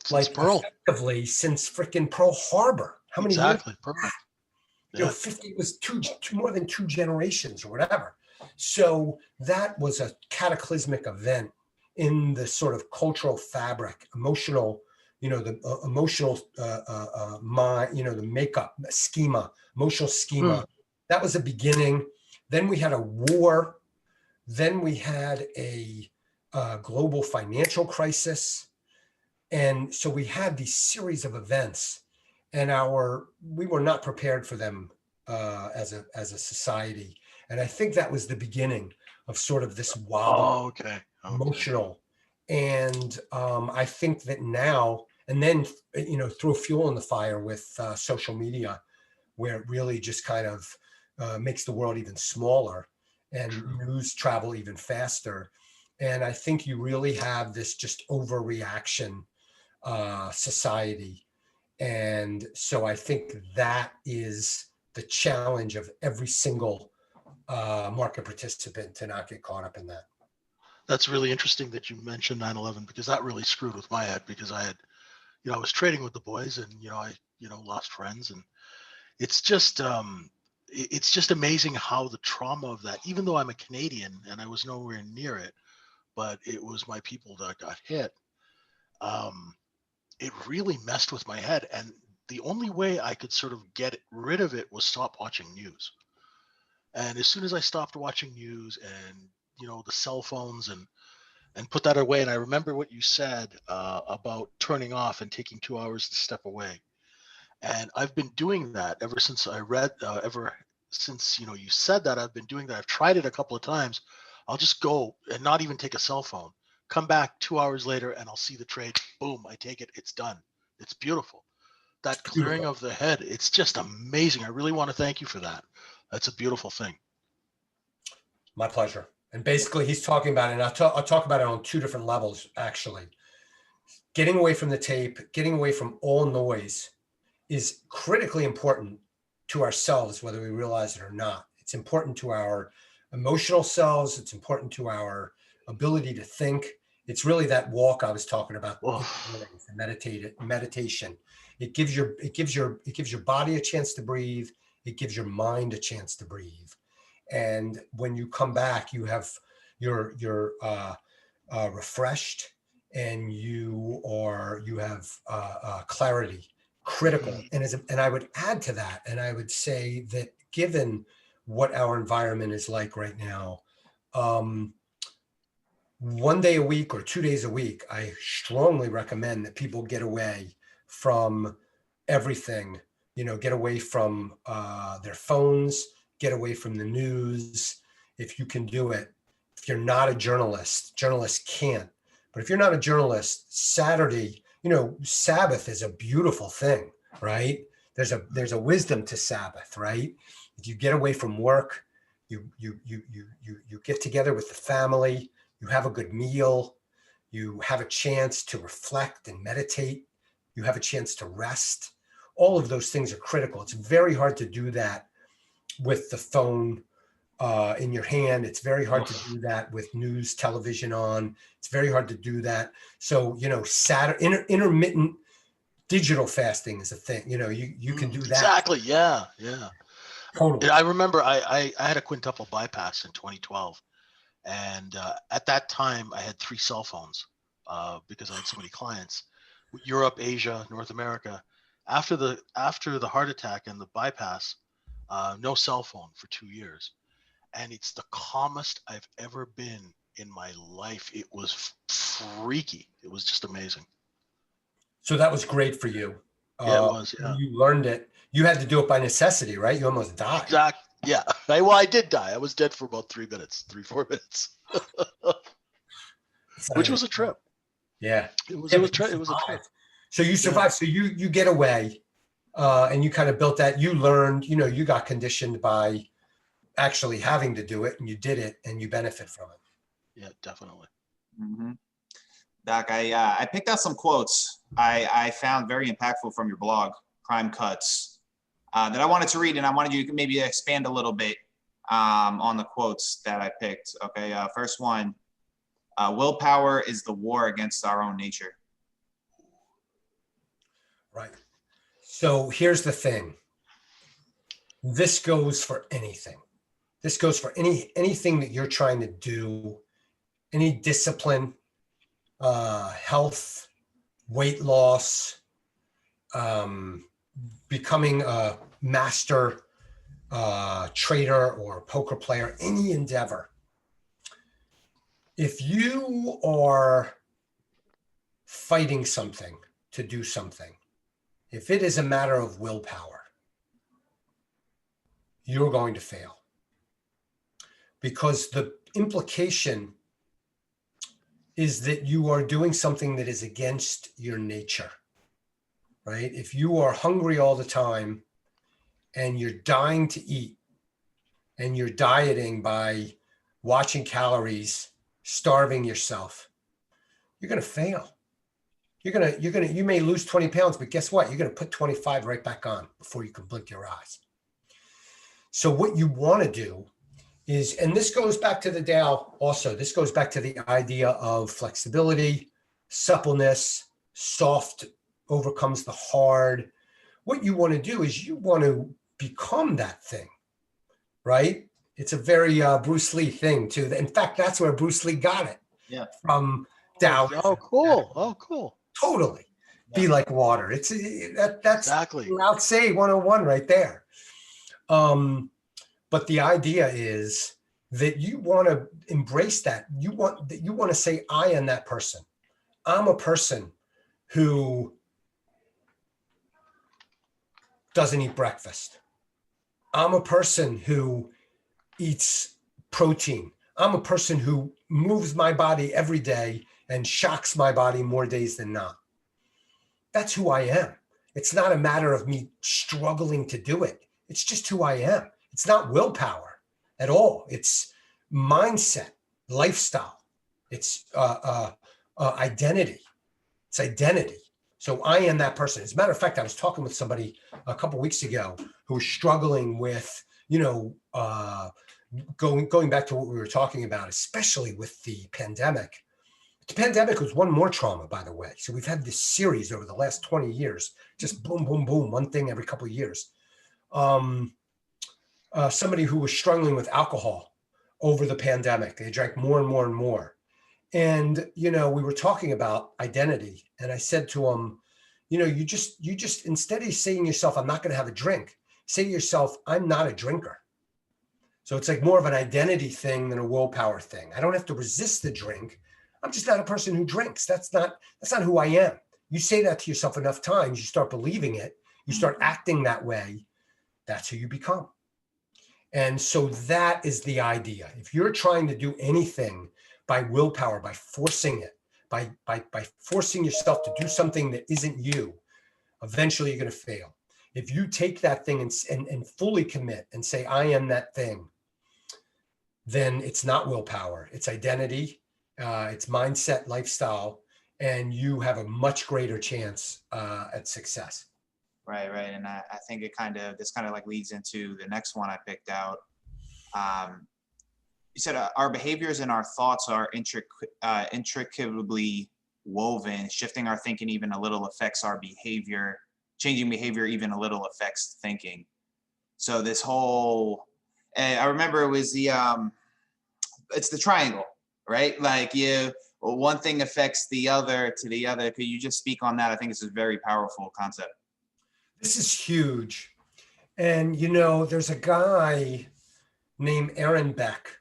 effectively since freaking Pearl Harbor. How many years? Perfect. Yeah. 50 was more than 2 generations or whatever. So that was a cataclysmic event in the sort of cultural fabric, emotional, the emotional mind, the makeup, the schema, emotional schema. That was the beginning. Then we had a war. Then we had a global financial crisis. And so we had these series of events and we were not prepared for them as a society. And I think that was the beginning of sort of this wild, emotional. And I think that now, and then, throw fuel in the fire with social media, where it really just kind of makes the world even smaller and news travel even faster. And I think you really have this just overreaction society. And so I think that is the challenge of every single market participant to not get caught up in that. That's really interesting that you mentioned 9/11 because that really screwed with my head because I had, I was trading with the boys and, I lost friends and it's just amazing how the trauma of that, even though I'm a Canadian and I was nowhere near it, but it was my people that got hit. It really messed with my head. And the only way I could sort of get rid of it was stop watching news. And as soon as I stopped watching news and, the cell phones and put that away. And I remember what you said about turning off and taking 2 hours to step away. And I've been doing that ever since I read, you said that. I've been doing that. I've tried it a couple of times. I'll just go and not even take a cell phone, come back 2 hours later and I'll see the trade. Boom, I take it. It's done. It's beautiful. That clearing of the head, it's just amazing. I really want to thank you for that. That's a beautiful thing. My pleasure. And basically he's talking about it, and I'll talk about it on 2 different levels, actually. Getting away from the tape, getting away from all noise is critically important to ourselves, whether we realize it or not. It's important to our emotional selves. It's important to our ability to think. It's really that walk I was talking about, Oh. the meditation. It gives your body a chance to breathe. It gives your mind a chance to breathe. And when you come back, you're refreshed, and you have clarity, critical. And I would add to that, and I would say that given what our environment is like right now, 1 day a week or 2 days a week, I strongly recommend that people get away from everything, get away from their phones, get away from the news. If you can do it. If you're not a journalist, journalists can't. But if you're not a journalist, Saturday, Sabbath is a beautiful thing, right? There's a wisdom to Sabbath, right? If you get away from work, you get together with the family, you have a good meal, you have a chance to reflect and meditate, you have a chance to rest. All of those things are critical. It's very hard to do that with the phone in your hand. It's very hard to do that with news, television on. It's very hard to do that. So, intermittent digital fasting is a thing. You can do that. Exactly. Yeah. Totally. I remember I had a quintuple bypass in 2012. And at that time, I had 3 cell phones because I had so many clients. Europe, Asia, North America. After the heart attack and the bypass, no cell phone for 2 years. And it's the calmest I've ever been in my life. It was freaky. It was just amazing. So that was great for you. Yeah, it was. Yeah. You learned it. You had to do it by necessity, right? You almost died. Exactly. Yeah. I did die. I was dead for about 4 minutes, which was a trip. Yeah. It was a trip. So you survived. So you get away, and you kind of built that. You learned, you got conditioned by actually having to do it, and you did it, and you benefit from it. Yeah, definitely. Mm-hmm. Doc, I picked out some quotes I found very impactful from your blog, Crime Cuts, that I wanted to read, and I wanted you to maybe expand a little bit on the quotes that I picked. Okay, first one, willpower is the war against our own nature. Right. So here's the thing. This goes for anything. This goes for anything that you're trying to do, any discipline, health, weight loss, becoming a master trader or poker player, any endeavor. If you are fighting something to do something, if it is a matter of willpower, you're going to fail. Because the implication is that you are doing something that is against your nature, right? If you are hungry all the time and you're dying to eat and you're dieting by watching calories, starving yourself, you're going to fail. You may lose 20 pounds, but guess what? You're going to put 25 right back on before you can blink your eyes. So what you want to do is, and this goes back to the Tao also, this goes back to the idea of flexibility, suppleness, soft overcomes the hard. What you want to do is you want to become that thing, right? It's a very Bruce Lee thing too. In fact, that's where Bruce Lee got it. Yeah. From Tao. Oh, cool. Oh, cool. Totally. Yeah. Be like water. That's exactly Lao Tse 101 right there. But the idea is that you want to embrace that. You want to say, I am that person. I'm a person who doesn't eat breakfast. I'm a person who eats protein. I'm a person who moves my body every day and shocks my body more days than not. That's who I am. It's not a matter of me struggling to do it. It's just who I am. It's not willpower at all. It's mindset, lifestyle. It's identity. It's identity. So I am that person. As a matter of fact, I was talking with somebody a couple of weeks ago who was struggling with, going back to what we were talking about, especially with the pandemic. The pandemic was one more trauma, by the way. So we've had this series over the last 20 years, just boom, boom, boom, one thing every couple of years. Somebody who was struggling with alcohol over the pandemic, they drank more and more and more. And, we were talking about identity. And I said to him, you just, instead of saying to yourself, I'm not going to have a drink, say to yourself, I'm not a drinker. So it's like more of an identity thing than a willpower thing. I don't have to resist the drink. I'm just not a person who drinks. That's not who I am. You say that to yourself enough times, you start believing it, you start acting that way. That's who you become. And so that is the idea. If you're trying to do anything by willpower, by forcing it, by forcing yourself to do something that isn't you, eventually you're going to fail. If you take that thing and fully commit and say, I am that thing, then it's not willpower, it's identity, it's mindset, lifestyle, and you have a much greater chance at success. Right. And I think this kind of like leads into the next one I picked out. You said our behaviors and our thoughts are intricately woven. Shifting our thinking even a little affects our behavior. Changing behavior even a little affects thinking. So this whole, I remember it was it's the triangle, right? Like one thing affects the other to the other. Could you just speak on that? I think it's a very powerful concept. This is huge. And, there's a guy named Aaron Beck,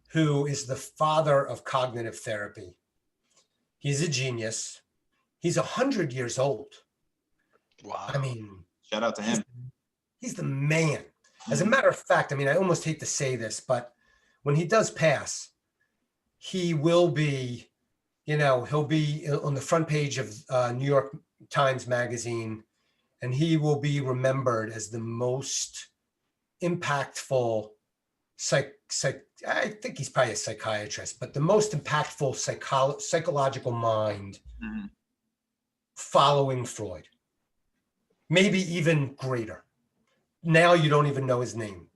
who is the father of cognitive therapy. He's a genius. He's 100 years old. Wow. I mean, shout out to him. He's the man. As a matter of fact, I almost hate to say this, but when he does pass, he will be, he'll be on the front page of New York Times Magazine, and he will be remembered as the most impactful I think he's probably a psychiatrist, but the most impactful psychological mind following Freud. Maybe even greater. Now you don't even know his name.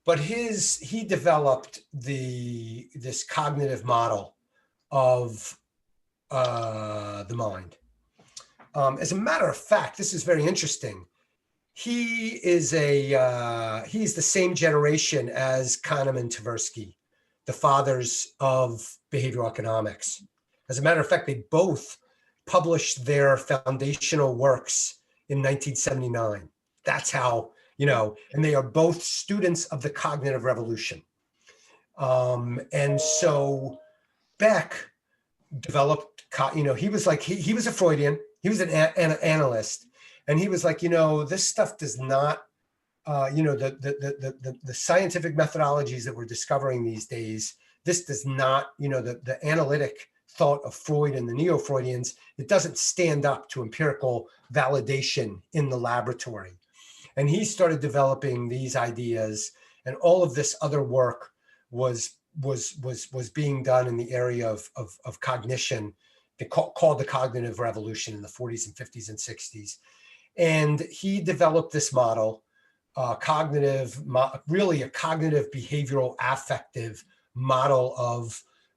But he developed this cognitive model of the mind. As a matter of fact, this is very interesting. He's the same generation as Kahneman and Tversky, the fathers of behavioral economics. As a matter of fact, they both published their foundational works in 1979. That's how, and they are both students of the cognitive revolution. And so Beck developed, he was like, he was a Freudian, he was an analyst. And he was like, this stuff does not, the scientific methodologies that we're discovering these days, this does not, the analytic thought of Freud and the Neo-Freudians, it doesn't stand up to empirical validation in the laboratory. And he started developing these ideas, and all of this other work was being done in the area of cognition, called the cognitive revolution in the 40s and 50s and 60s. And he developed this model, really a cognitive behavioral affective model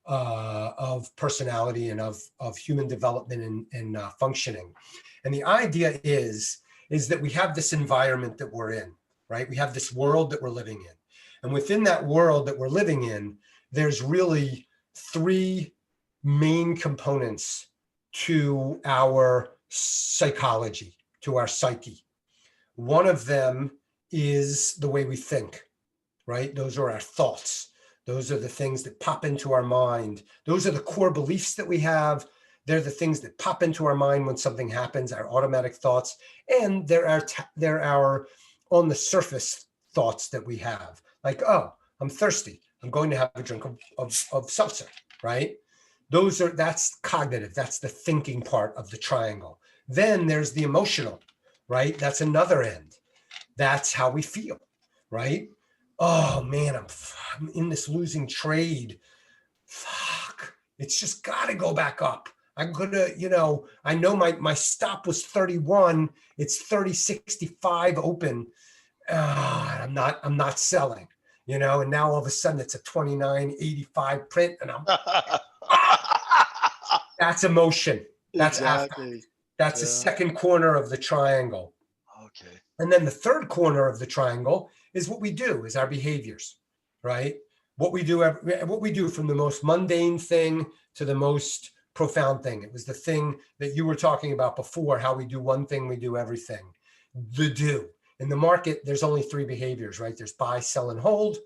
of personality and of human development and functioning. And the idea is that we have this environment that we're in, right? We have this world that we're living in. And within that world that we're living in, there's really three main components to our psychology, to our psyche. One of them is the way we think, right? Those are our thoughts. Those are the things that pop into our mind. Those are the core beliefs that we have. They're the things that pop into our mind when something happens, our automatic thoughts. And they're our on the surface thoughts that we have. Like, oh, I'm thirsty. I'm going to have a drink of seltzer, right? That's cognitive. That's the thinking part of the triangle. Then there's the emotional, right? That's another end. That's how we feel, right? Oh man, I'm in this losing trade. Fuck, it's just got to go back up. I'm gonna, I know my stop was 31. It's 30.65 open. I'm not selling. and now all of a sudden it's a 29.85 print, and that's emotion. That's affect. Exactly. That's the second corner of the triangle. Okay. And then the third corner of the triangle is what we do, is our behaviors, right? What we do from the most mundane thing to the most profound thing. It was the thing that you were talking about before, how we do one thing, we do everything. The do. In the market, there's only three behaviors, right? There's buy, sell, and hold,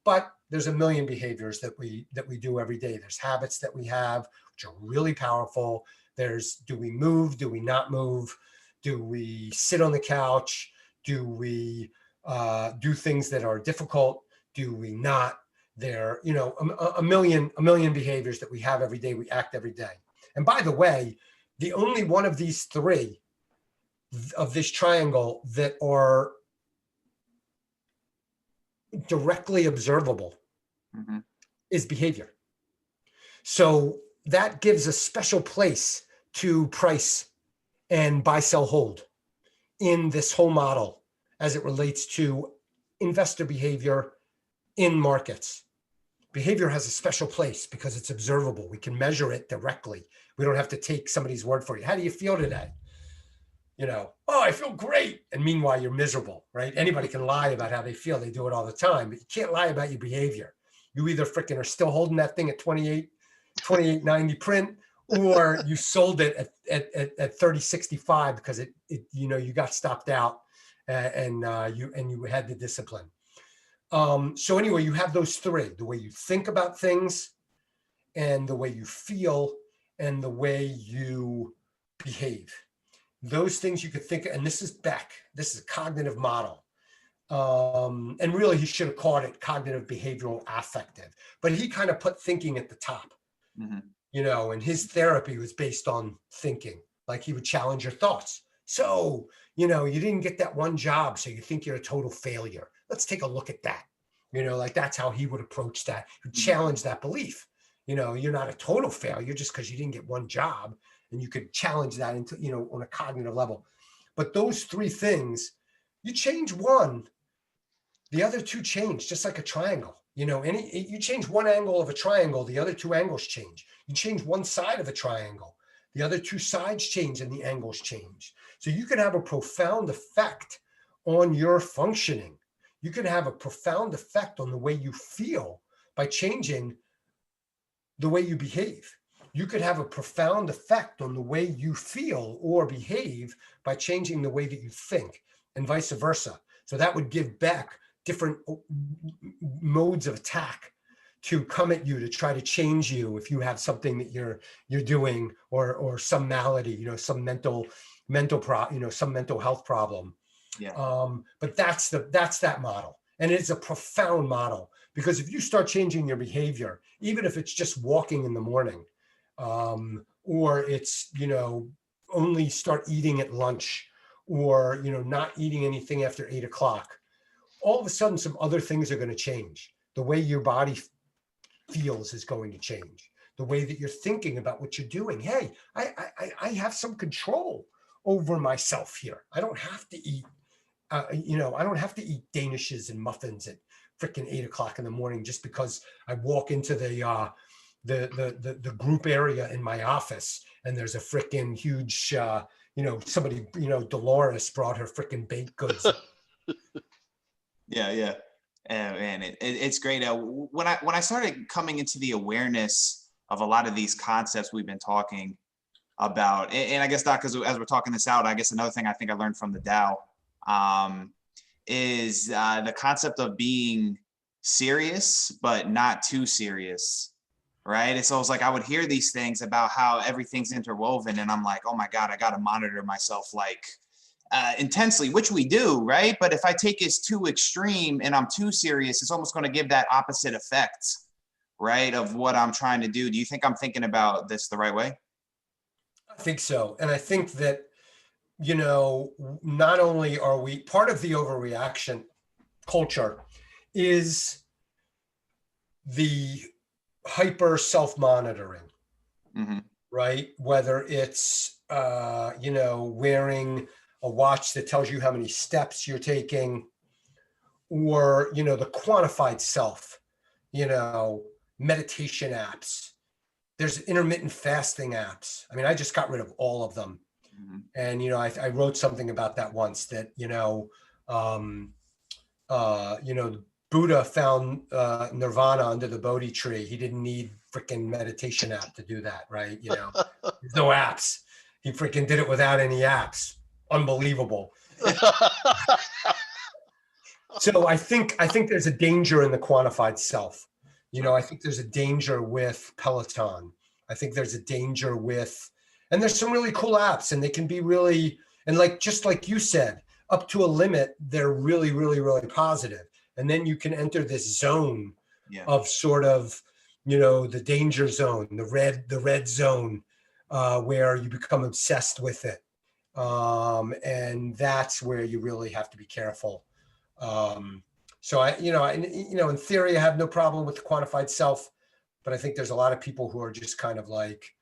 but there's a million behaviors that we do every day. There's habits that we have, which are really powerful. There's, do we move? Do we not move? Do we sit on the couch? Do we do things that are difficult? Do we not? There, a million behaviors that we have every day. We act every day. And by the way, the only one of these three of this triangle that are directly observable is behavior. So that gives a special place to price and buy, sell, hold in this whole model as it relates to investor behavior in markets. Behavior has a special place because it's observable. We can measure it directly. We don't have to take somebody's word for it. How do you feel today? Oh, I feel great. And meanwhile, you're miserable, right? Anybody can lie about how they feel. They do it all the time, but you can't lie about your behavior. You either freaking are still holding that thing at 28.90 print, or you sold it at 30.65 because it you got stopped out and you had the discipline. So anyway, you have those three: the way you think about things, and the way you feel, and the way you behave. Those things you could think of, and this is Beck. This is a cognitive model. And really, he should have called it cognitive behavioral affective, but he kind of put thinking at the top. And his therapy was based on thinking. Like, he would challenge your thoughts. So, you didn't get that one job, so you think you're a total failure. Let's take a look at that. Like, that's how he would approach that. He would challenge that belief. You're not a total failure just because you didn't get one job, and you could challenge that into, on a cognitive level. But those three things, you change one, the other two change, just like a triangle. You change one angle of a triangle, the other two angles change. You change one side of a triangle, the other two sides change, and the angles change. So you can have a profound effect on your functioning. You can have a profound effect on the way you feel by changing the way you behave. You could have a profound effect on the way you feel or behave by changing the way that you think, and vice versa. So that would give Beck different modes of attack to come at you to try to change you if you have something that you're doing, or some malady, some mental some mental health problem. But that's that model, and it's a profound model, because if you start changing your behavior, even if it's just walking in the morning, or it's only start eating at lunch, or not eating anything after 8 o'clock, all of a sudden some other things are going to change. The way your body feels is going to change. The way that you're thinking about what you're doing. Hey, I have some control over myself here. I don't have to eat, I don't have to eat Danishes and muffins at freaking 8 o'clock in the morning just because I walk into the group area in my office and there's a freaking huge, somebody, Dolores brought her freaking baked goods. Yeah. And it's great. When I started coming into the awareness of a lot of these concepts we've been talking about, and I guess, Doc, as we're talking this out, I guess another thing I think I learned from the Tao is the concept of being serious, but not too serious, right? And so it's like I would hear these things about how everything's interwoven, and I'm like, oh my God, I got to monitor myself like intensely, which we do, right? But if I take it too extreme and I'm too serious, it's almost going to give that opposite effect, right, of what I'm trying to do. Do you think I'm thinking about this the right way? I think so. And I think that, not only are we part of the overreaction culture is the hyper self-monitoring, right? Whether it's, wearing a watch that tells you how many steps you're taking, or, you know, the quantified self, you know, meditation apps. There's intermittent fasting apps. I mean, I just got rid of all of them. And, you know, I wrote something about that once that, you know, Buddha found nirvana under the Bodhi tree. He didn't need freaking meditation app to do that, right? You know, there's no apps. He freaking did it without any apps. Unbelievable. So I think there's a danger in the quantified self. You know, I think there's a danger with Peloton. I think there's a danger with, and there's some really cool apps, and they can be really, and like, just like you said, up to a limit, they're really, really, really positive. And then you can enter this zone of sort of, you know, the danger zone, the red zone, where you become obsessed with it. And that's where you really have to be careful. So in theory, I have no problem with the quantified self, but I think there's a lot of people who are just kind of like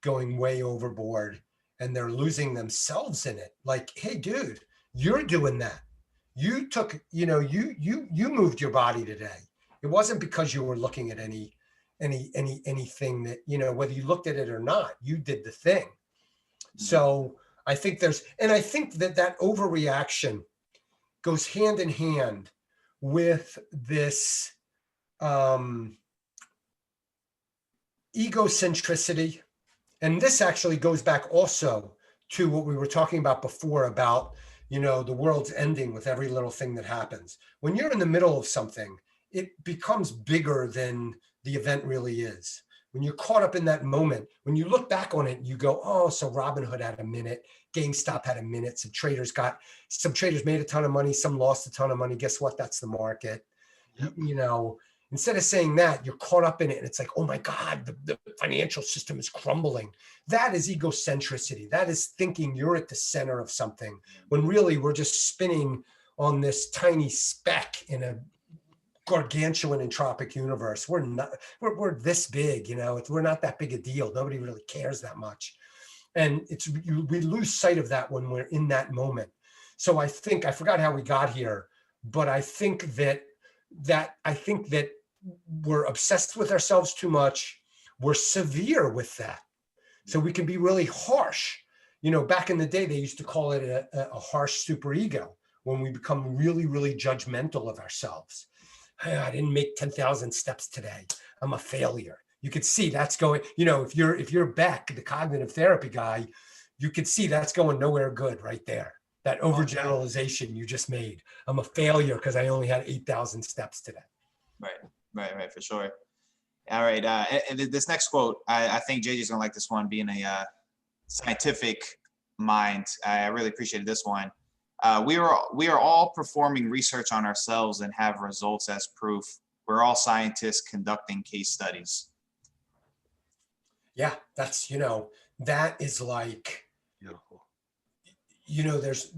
going way overboard, and they're losing themselves in it. Like, hey, dude, you're doing that. You took, you know, you moved your body today. It wasn't because you were looking at anything that, you know, whether you looked at it or not, you did the thing. So I think I think that overreaction goes hand in hand with this egocentricity. And this actually goes back also to what we were talking about before about, you know, the world's ending with every little thing that happens. When you're in the middle of something, it becomes bigger than the event really is. When you're caught up in that moment, when you look back on it, you go, oh, so Robinhood had a minute, GameStop had a minute, some traders made a ton of money, some lost a ton of money. Guess what? That's the market. Yep. You know, instead of saying that, you're caught up in it. And it's like, oh my God, the financial system is crumbling. That is egocentricity. That is thinking you're at the center of something, when really we're just spinning on this tiny speck in a gargantuan entropic universe. We're this big, you know, we're not that big a deal. Nobody really cares that much. And we lose sight of that when we're in that moment. So I forgot how we got here, but I think that we're obsessed with ourselves too much. We're severe with that. So we can be really harsh. You know, back in the day, they used to call it a harsh superego, when we become really, really judgmental of ourselves. I didn't make 10,000 steps today. I'm a failure. You could see that's going, you know, if you're Beck, the cognitive therapy guy, you could see that's going nowhere good right there. That overgeneralization you just made. I'm a failure because I only had 8,000 steps today. Right, for sure. All right. And this next quote, I think JJ's gonna like this one, being a scientific mind. I really appreciated this one. We are all performing research on ourselves and have results as proof. We're all scientists conducting case studies. Yeah, that's, you know, that is like, you know, there's,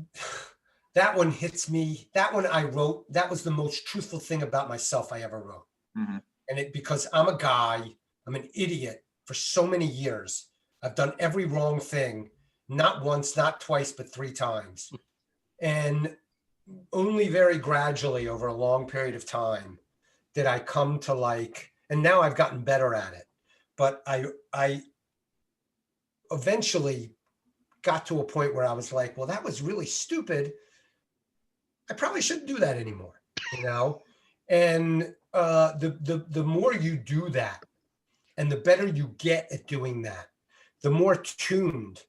that one hits me. That one I wrote, that was the most truthful thing about myself I ever wrote. Mm-hmm. And because I'm an idiot for so many years. I've done every wrong thing, not once, not twice, but 3 times. And only very gradually over a long period of time did I come to like, and now I've gotten better at it, but I eventually got to a point where I was like, well, that was really stupid. I probably shouldn't do that anymore, you know? And the more you do that, and the better you get at doing that, the more tuned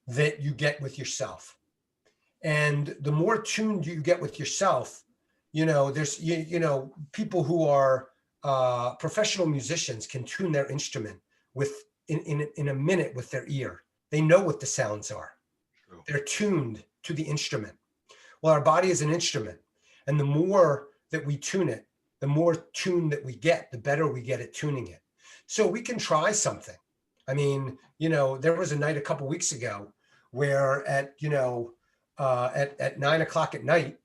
that you get with yourself. And the more tuned you get with yourself, you know, there's, you know, people who are professional musicians can tune their instrument in a minute with their ear. They know what the sounds are. True. They're tuned to the instrument. Well, our body is an instrument. And the more that we tune it, the more tuned that we get, the better we get at tuning it. So we can try something. I mean, you know, there was a night a couple weeks ago where at 9 o'clock at night,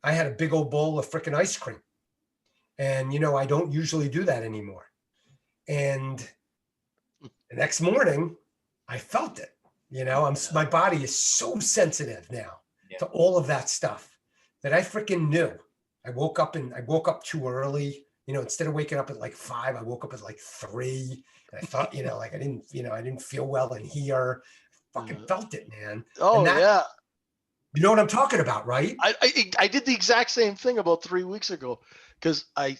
I had a big old bowl of freaking ice cream. And, you know, I don't usually do that anymore. And the next morning I felt it, you know, my body is so sensitive now to all of that stuff that I freaking knew I woke up too early. Instead of waking up at like 5, I woke up at like 3. And I thought, like I didn't feel well in here. Fucking felt it, man. And Oh that, yeah. you know what I'm talking about, right? I did the exact same thing about 3 weeks ago because I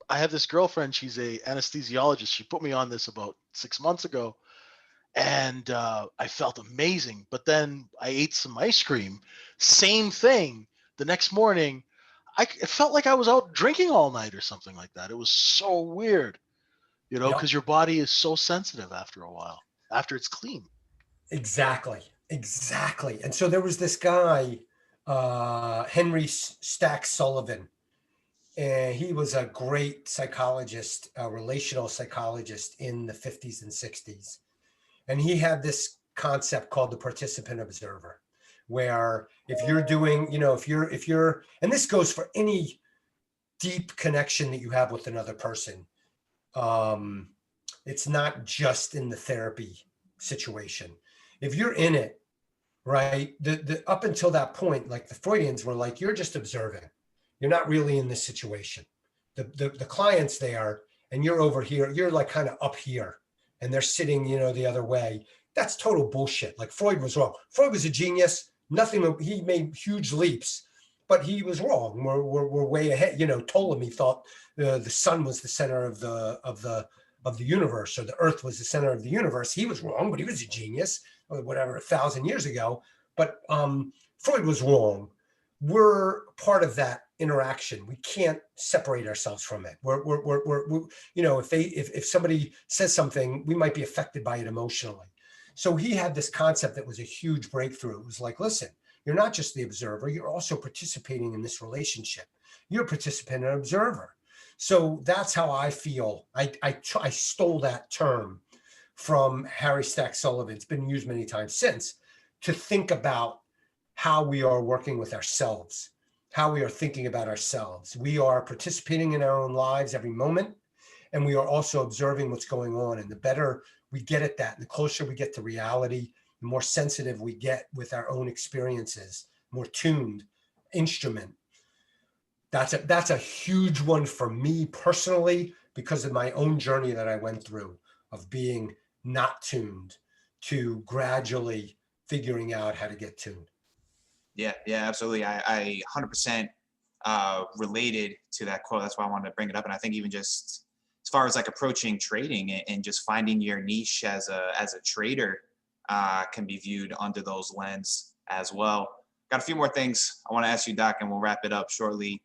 have this girlfriend. She's a anesthesiologist. She put me on this about 6 months ago, and I felt amazing. But then I ate some ice cream. Same thing. The next morning, it felt like I was out drinking all night or something like that. It was so weird, Yep. because your body is so sensitive after a while, after it's clean. Exactly. And so there was this guy, Henry Stack Sullivan, and he was a great psychologist, a relational psychologist in the 50s and 60s. And he had this concept called the participant observer, where if you're doing, if you're, and this goes for any deep connection that you have with another person. It's not just in the therapy situation. If you're in it, right, the up until that point, like the Freudians were like, you're just observing. You're not really in this situation. The client's there and you're over here. You're like kind of up here and they're sitting, the other way. That's total bullshit. Like Freud was wrong. Freud was a genius. He made huge leaps, but he was wrong. We're way ahead. Ptolemy thought the sun was the center of the universe, or the earth was the center of the universe. He was wrong, but he was a genius, or whatever, 1,000 years ago. But Freud was wrong. We're part of that interaction. We can't separate ourselves from it. We're if somebody says something, we might be affected by it emotionally. So he had this concept that was a huge breakthrough. It was like, listen, you're not just the observer, you're also participating in this relationship. You're a participant and observer. So that's how I feel. I stole that term from Harry Stack Sullivan. It's been used many times since, to think about how we are working with ourselves, how we are thinking about ourselves. We are participating in our own lives every moment, and we are also observing what's going on. And the better we get at that, and the closer we get to reality, the more sensitive we get with our own experiences, more tuned instrument. That's a huge one for me personally, because of my own journey that I went through of being not tuned to gradually figuring out how to get tuned. Yeah, absolutely. I 100% related to that quote. That's why I wanted to bring it up. And I think even just as far as like approaching trading and just finding your niche as a trader can be viewed under those lens as well. Got a few more things I want to ask you, Doc, and we'll wrap it up shortly.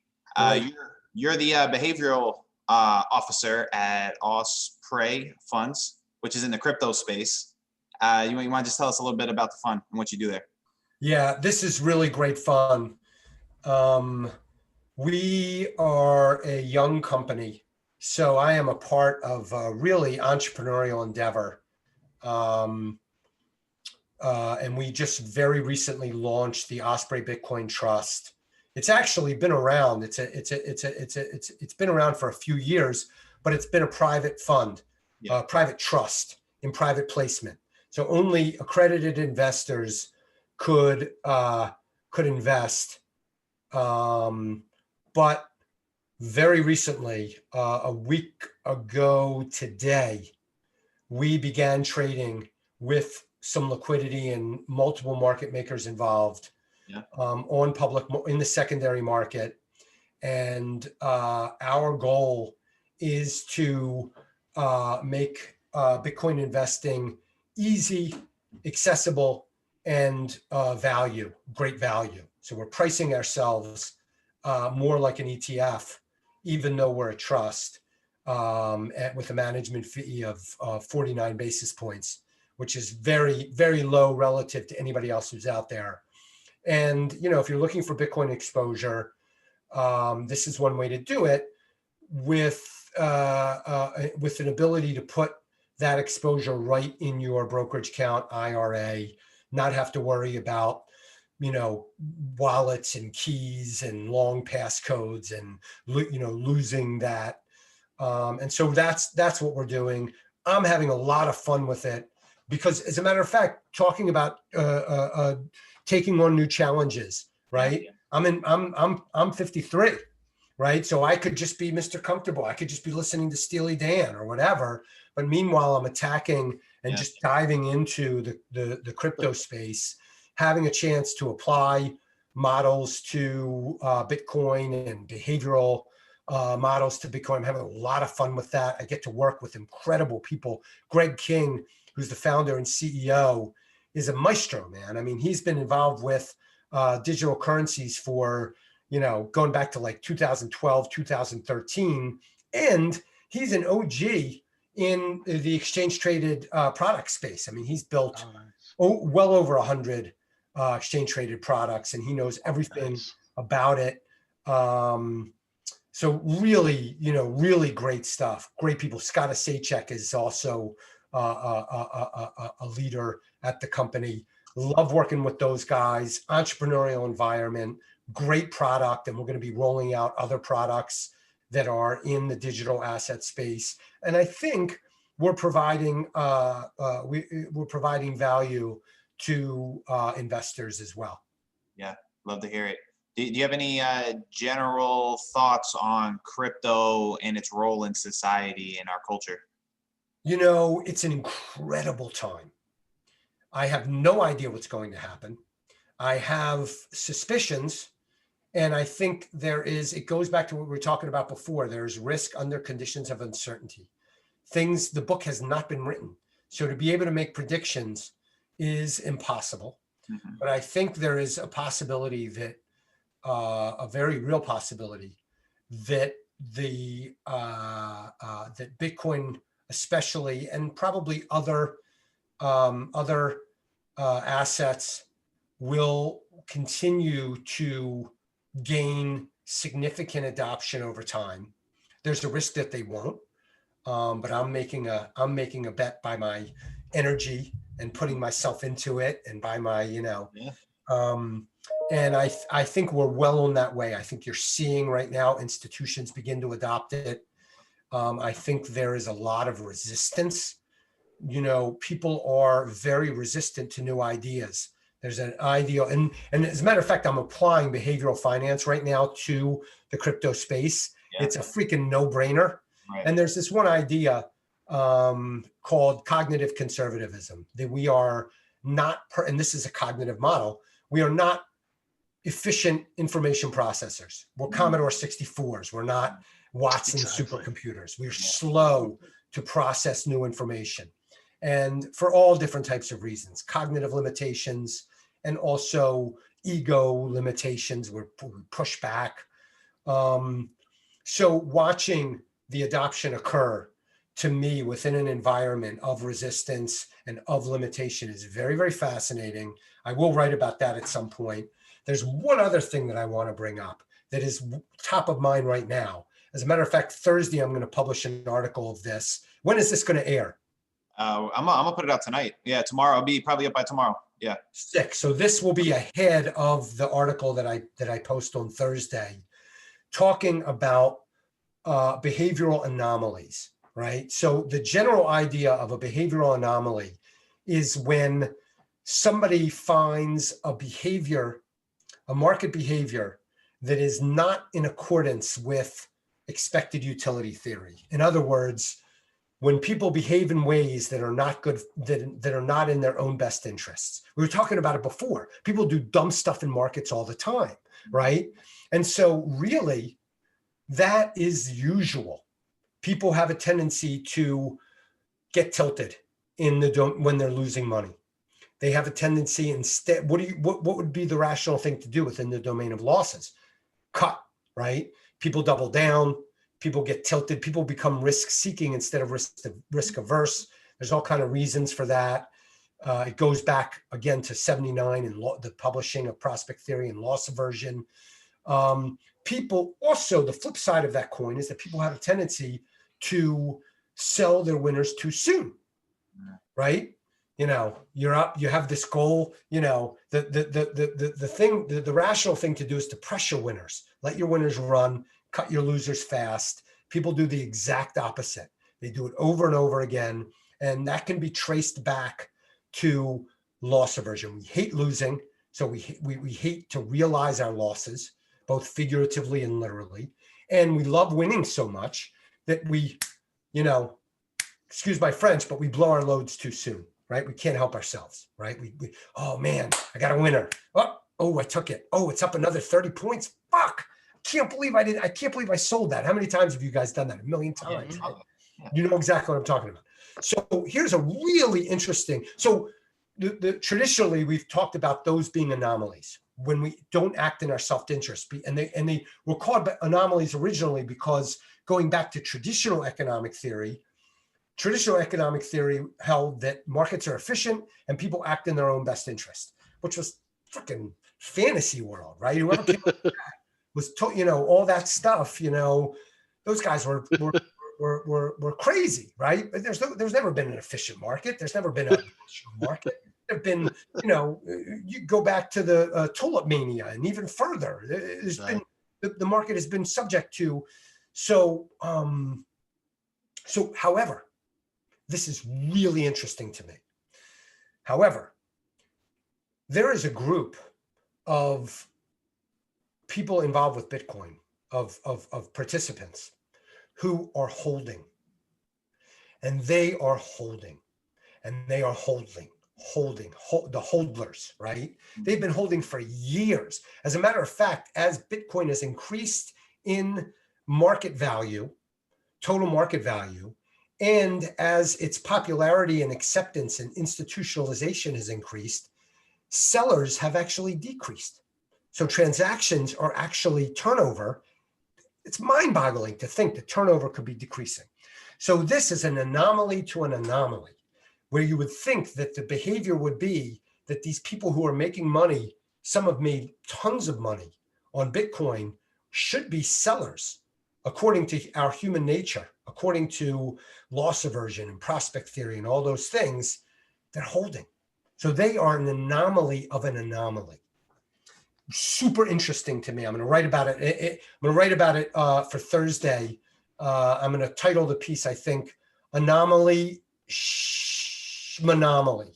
You're the behavioral officer at Osprey Funds, which is in the crypto space. You want to just tell us a little bit about the fund and what you do there? Yeah, this is really great fun. We are a young company, so I am a part of a really entrepreneurial endeavor. And we just very recently launched the Osprey Bitcoin Trust. It's actually been around. It's been around for a few years, but it's been a private fund, private trust in private placement. So only accredited investors could invest. But very recently, a week ago today, we began trading with some liquidity and multiple market makers involved on public in the secondary market. And our goal is to make Bitcoin investing easy, accessible, and great value. So we're pricing ourselves more like an ETF, even though we're a trust, with a management fee of 49 basis points, which is very, very low relative to anybody else who's out there. And, if you're looking for Bitcoin exposure, this is one way to do it with an ability to put that exposure right in your brokerage account, IRA, not have to worry about, wallets and keys and long passcodes and, losing that. And so that's what we're doing. I'm having a lot of fun with it because, as a matter of fact, talking about taking on new challenges, right? I'm 53. right? So I could just be Mr. Comfortable. I could just be listening to Steely Dan or whatever. But meanwhile, I'm attacking and Yeah. just diving into the crypto space, having a chance to apply models to Bitcoin and behavioral models to Bitcoin. I'm having a lot of fun with that. I get to work with incredible people. Greg King, who's the founder and CEO, is a maestro, man. I mean, he's been involved with digital currencies for, going back to like 2012, 2013. And he's an OG in the exchange traded product space. I mean, he's built Oh, nice. well over 100 exchange traded products, and he knows everything Nice. about it. So really, really great stuff. Great people. Scott Asaychek is also a leader at the company. Love working with those guys. Entrepreneurial environment, great product, and we're going to be rolling out other products that are in the digital asset space. And I think we're providing we're providing value to investors as well. Yeah, love to hear it. Do you have any general thoughts on crypto and its role in society and our culture? It's an incredible time. I have no idea what's going to happen. I have suspicions, and I think it goes back to what we were talking about before. There's risk under conditions of uncertainty. The book has not been written. So to be able to make predictions is impossible. Mm-hmm. But I think there is a possibility that, a very real possibility, that that Bitcoin, especially, and probably other assets, will continue to gain significant adoption over time. There's a risk that they won't, but I'm making a bet by my energy and putting myself into it, and by my and I think we're well on that way. I think you're seeing right now institutions begin to adopt it. I think there is a lot of resistance. People are very resistant to new ideas. There's an idea, and as a matter of fact, I'm applying behavioral finance right now to the crypto space. Yeah. It's a freaking no-brainer. Right. And there's this one idea called cognitive conservatism, that we are not, and this is a cognitive model, we are not efficient information processors. We're Commodore 64s. We're not Watson supercomputers. We're slow to process new information. And for all different types of reasons, cognitive limitations, and also ego limitations, we push back. So watching the adoption occur, to me, within an environment of resistance and of limitation, is very, very fascinating. I will write about that at some point. There's one other thing that I want to bring up that is top of mind right now. As a matter of fact, Thursday, I'm going to publish an article of this. When is this going to air? I'm gonna put it out tonight. Yeah, tomorrow. I'll be probably up by tomorrow. Yeah. 6. So this will be ahead of the article that I post on Thursday, talking about behavioral anomalies, right? So the general idea of a behavioral anomaly is when somebody finds a behavior, a market behavior, that is not in accordance with expected utility theory. In other words, when people behave in ways that are not good, that are not in their own best interests. We were talking about it before. People do dumb stuff in markets all the time, right? And so really, that is usual. People have a tendency to get tilted when they're losing money. They have a tendency instead, what would be the rational thing to do within the domain of losses? Cut, right? People double down. People get tilted. People become risk seeking instead of risk averse. There's all kinds of reasons for that. It goes back again to 79 and the publishing of prospect theory and loss aversion. People also, the flip side of that coin is that people have a tendency to sell their winners too soon, right? You're up, you have this goal, the rational thing to do is to pressure winners, let your winners run, cut your losers fast. People do the exact opposite. They do it over and over again. And that can be traced back to loss aversion. We hate losing. So we hate to realize our losses. both figuratively and literally. And we love winning so much that we, excuse my French, but we blow our loads too soon, right? We can't help ourselves, right? We oh man, I got a winner. Oh, I took it. Oh, it's up another 30 points. Fuck. I can't believe I sold that. How many times have you guys done that? A million times. Right? You know exactly what I'm talking about. So here's a really interesting, traditionally we've talked about those being anomalies when we don't act in our self-interest. And they were called anomalies originally because going back to traditional economic theory held that markets are efficient and people act in their own best interest, which was fucking fantasy world, right? Whoever came up with that was, all that stuff, those guys were crazy, right? But there's never been an efficient market. There's never been a rational market. There've been, you go back to the tulip mania and even further. There's been the market has been subject to. So, however, this is really interesting to me. However, there is a group of people involved with Bitcoin, of participants who are holding, and they are holding, and they are holding, the holders, right? They've been holding for years. As a matter of fact, as Bitcoin has increased in market value, total market value, and as its popularity and acceptance and institutionalization has increased, sellers have actually decreased. So transactions are actually turnover. It's mind-boggling to think that turnover could be decreasing. So this is an anomaly to an anomaly, where you would think that the behavior would be that these people who are making money, some have made tons of money on Bitcoin, should be sellers, according to our human nature, according to loss aversion and prospect theory and all those things. They're holding. So they are an anomaly of an anomaly. Super interesting to me. I'm going to write about it. I'm going to write about it for Thursday. I'm going to title the piece, I think, Anomaly Shmonomaly.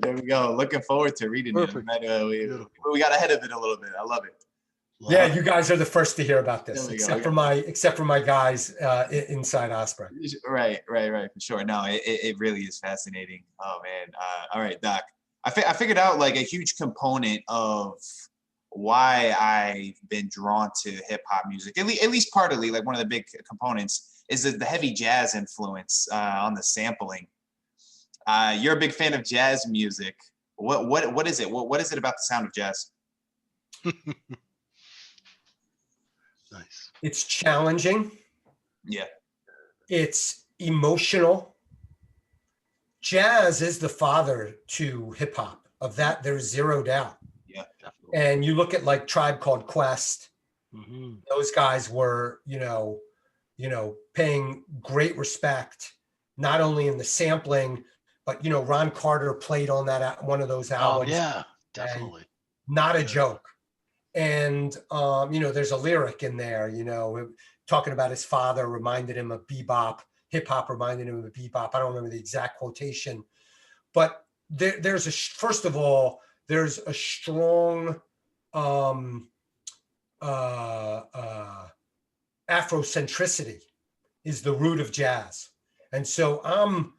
There we go. Looking forward to reading Perfect. it. We got ahead of it a little bit. I love it. Yeah, you guys are the first to hear about this, except for my guys inside Osprey. Right, for sure. No, it really is fascinating. Oh man. All right, Doc. I figured out like a huge component of why I've been drawn to hip hop music, at least partly, like one of the big components is the heavy jazz influence on the sampling. You're a big fan of jazz music. What is it? What is it about the sound of jazz? Nice. It's challenging. Yeah. It's emotional. Jazz is the father to hip hop. Of that, there's zero doubt. Yeah, definitely. And you look at like Tribe Called Quest. Mm-hmm. Those guys were, paying great respect, not only in the sampling, but Ron Carter played on that one of those albums. Oh yeah, definitely. Not a joke. And there's a lyric in there, talking about his father reminded him of bebop. Hip hop reminded him of bebop. I don't remember the exact quotation, but there's a strong Afrocentricity is the root of jazz. And so I'm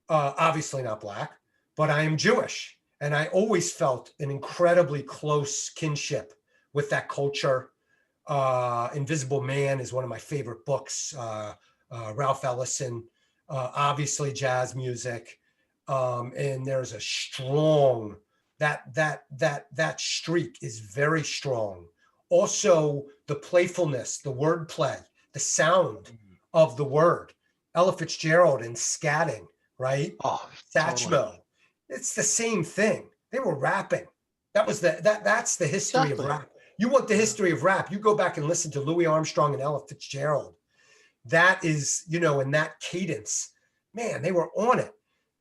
obviously not Black, but I am Jewish. And I always felt an incredibly close kinship with that culture. Invisible Man is one of my favorite books. Ralph Ellison, obviously jazz music. And there's a strong, that streak is very strong. Also the playfulness, the wordplay, the sound of the word. Ella Fitzgerald and scatting, right? Oh, Satchmo. totally. It's the same thing. They were rapping. That's the history of rap. You want the history of rap, you go back and listen to Louis Armstrong and Ella Fitzgerald. That is, in that cadence, man, they were on it.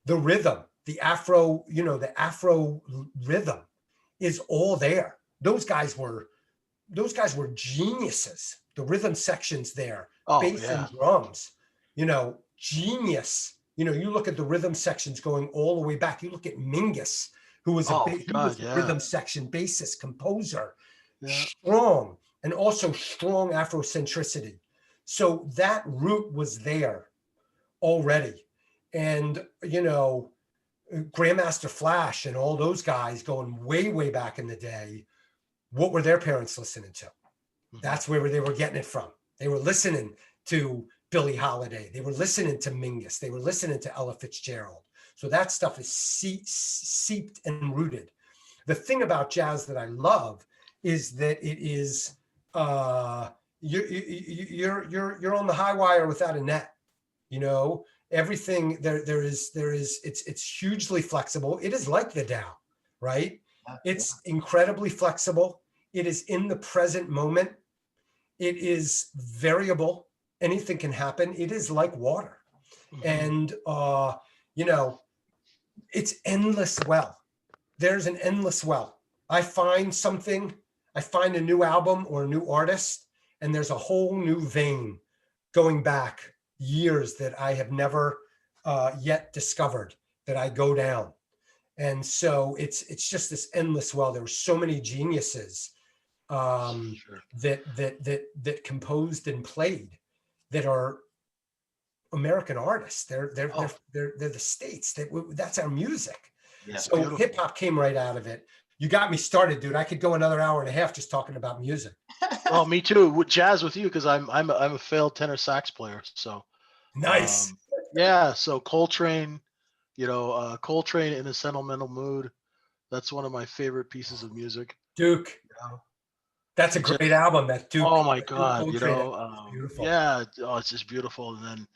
The rhythm, the Afro rhythm is all there. Those guys were geniuses. The rhythm sections there, bass and drums, genius. You look at the rhythm sections going all the way back. You look at Mingus who was Oh he was God, a yeah. rhythm section bassist, composer, Yeah. strong, and also strong Afrocentricity. So that root was there already. And, Grandmaster Flash and all those guys going way, way back in the day, what were their parents listening to? That's where they were getting it from. They were listening to Billie Holiday. They were listening to Mingus. They were listening to Ella Fitzgerald. So that stuff is seeped and rooted. The thing about jazz that I love is that it is you're on the high wire without a net. Everything it's hugely flexible. It is like the Tao, right? It's incredibly flexible. It is in the present moment. It is variable. Anything can happen. It is like water. And it's endless well. There's an endless well. I find a new album or a new artist, and there's a whole new vein going back years that I have never yet discovered that I go down. And so it's just this endless well. There were so many geniuses that composed and played that are American artists. They're the States. That's our music. Yeah, so hip hop came right out of it. You got me started, dude. I could go another hour and a half just talking about music. Oh, me too. With jazz with you, because I'm a failed tenor sax player. So nice. So Coltrane, Coltrane in a Sentimental Mood. That's one of my favorite pieces of music. Duke. That's a great album. That Duke. Oh my God, beautiful. Yeah. Oh, it's just beautiful. And then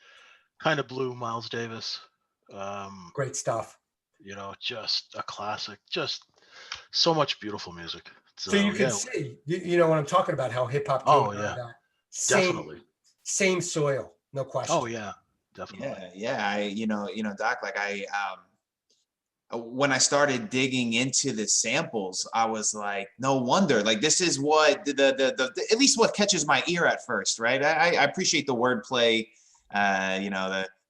Kind of Blue, Miles Davis. Great stuff. Just a classic. Just so much beautiful music. So you can see, what I'm talking about, how hip hop came out of that. Definitely. Same soil, no question. Oh yeah, definitely. Yeah. Doc, like when I started digging into the samples, I was like, no wonder. Like this is what the at least what catches my ear at first, right? I appreciate the wordplay,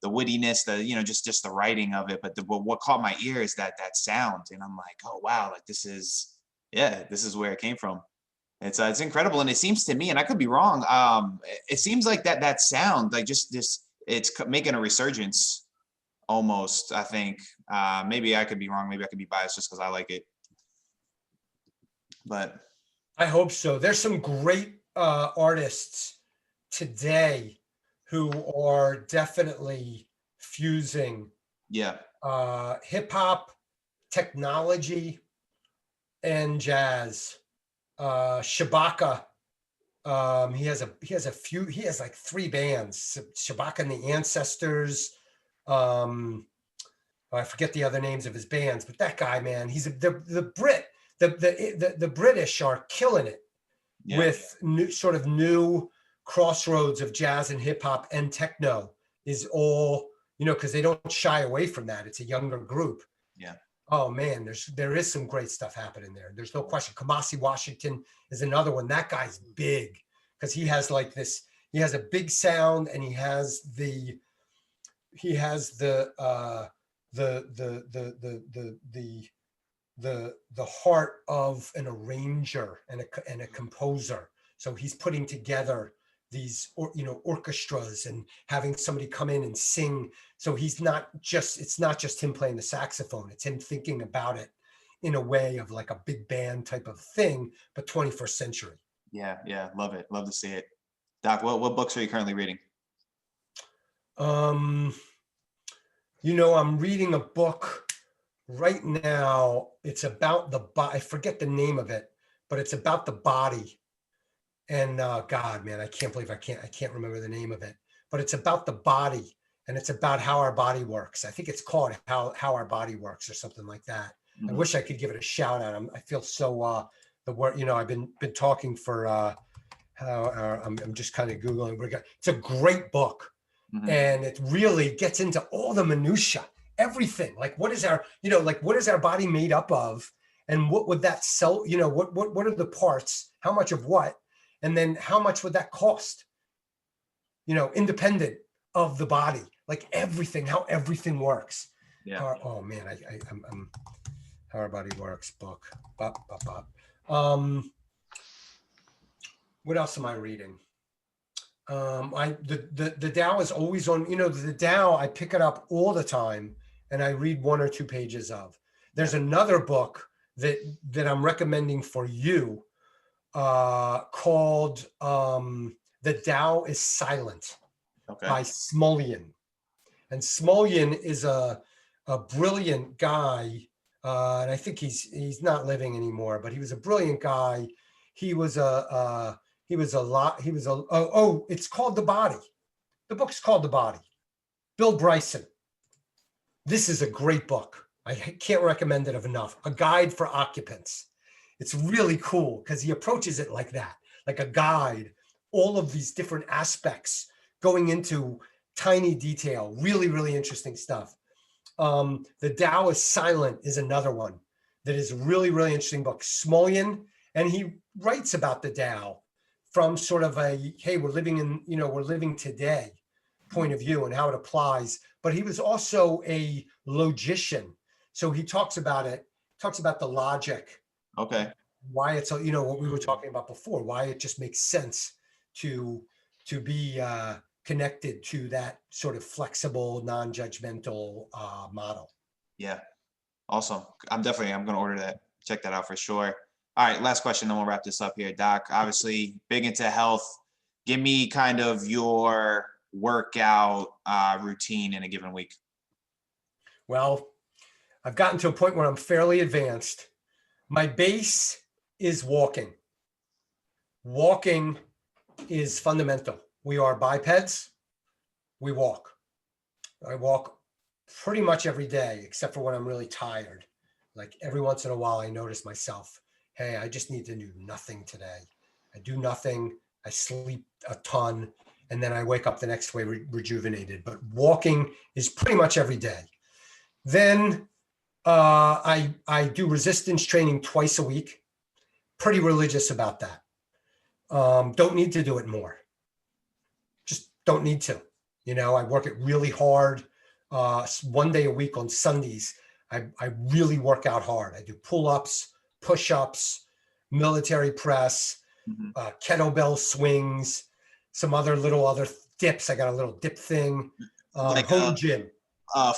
the wittiness, just the writing of it. But what caught my ear is that sound, and I'm like, oh wow, like this is where it came from. It's incredible, and it seems to me, and I could be wrong. It seems like that sound, like just this, it's making a resurgence. Almost, I think. Maybe I could be wrong. Maybe I could be biased just because I like it. But I hope so. There's some great artists today who are definitely fusing hip hop, technology, and jazz. Shabaka. He has like 3 bands. Shabaka and the Ancestors. I forget the other names of his bands, but that guy, man, he's the Brit. The British are killing it with new crossroads of jazz and hip hop and techno is all, because they don't shy away from that. It's a younger group. Yeah. Oh man, there is some great stuff happening there. There's no question. Kamasi Washington is another one. That guy's big because he has like this. He has a big sound, and he has the heart of an arranger and a composer. So he's putting together these orchestras and having somebody come in and sing. So it's not just him playing the saxophone. It's him thinking about it in a way of like a big band type of thing, but 21st century. Yeah. Love it. Love to see it. Doc, what books are you currently reading? I'm reading a book right now. It's about I forget the name of it, but it's about the body. And God, man, I can't believe I can't remember the name of it, but it's about the body, and it's about how our body works. I think it's called how our body works or something like that. Mm-hmm. I wish I could give it a shout out. I feel so the word, I've been talking for I'm just kind of Googling. It's a great book. Mm-hmm. And it really gets into all the minutia, everything. Like what is our body made up of, and what would that sell? What are the parts? How much of what? And then how much would that cost? Independent of the body, like everything, how everything works. Yeah. Oh man, How Our Body Works book. What else am I reading? The Dow is always on, the Dow, I pick it up all the time and I read 1 or 2 pages of. There's another book that I'm recommending for you called The Dow is Silent by Smulyan. And Smulyan is a brilliant guy. And I think he's not living anymore, but he was a brilliant guy. It's called The Body. The book's called The Body. Bill Bryson. This is a great book. I can't recommend it enough. A guide for occupants. It's really cool because he approaches it like that, like a guide, all of these different aspects going into tiny detail, really, really interesting stuff. The Dow is Silent is another one that is a really, really interesting book. Smulyan, and he writes about the Dow from sort of a, hey, we're living today point of view and how it applies. But he was also a logician. So he talks about the logic. Okay. Why it's, what we were talking about before, why it just makes sense to be connected to that sort of flexible, non-judgmental model. Yeah. Awesome. I'm going to order that. Check that out for sure. All right. Last question. Then we'll wrap this up here, Doc. Obviously big into health. Give me kind of your workout routine in a given week. Well, I've gotten to a point where I'm fairly advanced. My base is walking. Walking is fundamental. We are bipeds. We walk. I walk pretty much every day, except for when I'm really tired. Like every once in a while, I notice myself, hey, I just need to do nothing today. I do nothing. I sleep a ton. And then I wake up the next day rejuvenated. But walking is pretty much every day. Then I do resistance training twice a week. Pretty religious about that. Don't need to do it more. Just don't need to. I work it really hard. 1 day a week on Sundays, I really work out hard. I do pull-ups, push-ups, military press, kettlebell swings, some other dips. I got a little dip thing. Home gym.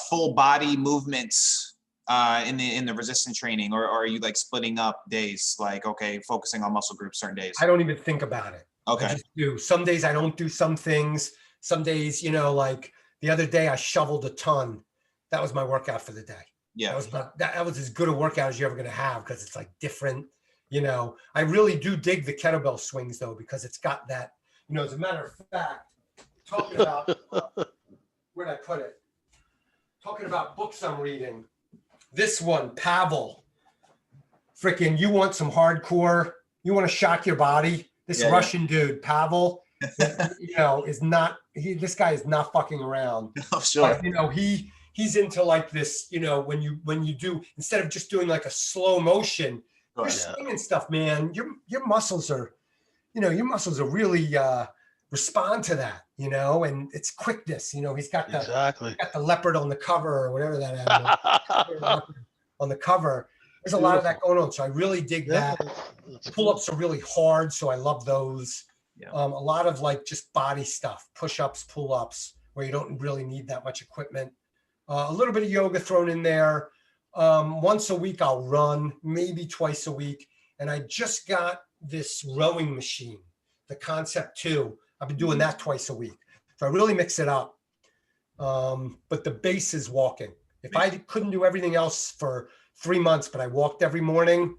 Full body movements in the resistance training, or are you like splitting up days? Like, okay, focusing on muscle groups certain days. I don't even think about it. Okay. I just do. Some days I don't do some things. Some days, like the other day I shoveled a ton. That was my workout for the day. Yeah. That was as good a workout as you're ever going to have because it's like different. I really do dig the kettlebell swings though, because it's got that, as a matter of fact, talking about, where'd I put it? Talking about books I'm reading. This one, Pavel. Freaking, you want some hardcore, you want to shock your body. This Russian dude, Pavel, this guy is not fucking around. Oh, sure. But, he's into like this, when you do, instead of just doing like a slow motion, you're swinging stuff, man. Your muscles are really respond to that, and it's quickness. He's got the leopard on the cover or whatever that animal on the cover. There's a lot of that going on. So I really dig that. Pull-ups are really hard. So I love those. Yeah. A lot of like just body stuff, push-ups, pull-ups, where you don't really need that much equipment. A little bit of yoga thrown in there. Once a week, I'll run, maybe twice a week. And I just got this rowing machine, the Concept 2. I've been doing that twice a week. So I really mix it up. But the base is walking. If I couldn't do everything else for 3 months, but I walked every morning,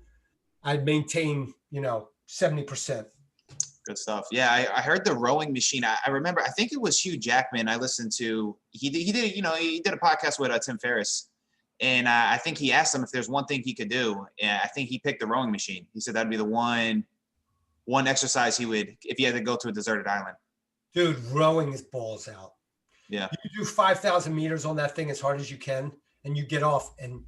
I'd maintain, 70%. Good stuff. Yeah, I heard the rowing machine. I remember, I think it was Hugh Jackman I listened to. He did a podcast with Tim Ferriss. And I think he asked him if there's one thing he could do. And I think he picked the rowing machine. He said that'd be the one exercise he would, if he had to go to a deserted island. Dude, rowing is balls out. Yeah. You do 5,000 meters on that thing as hard as you can, and you get off and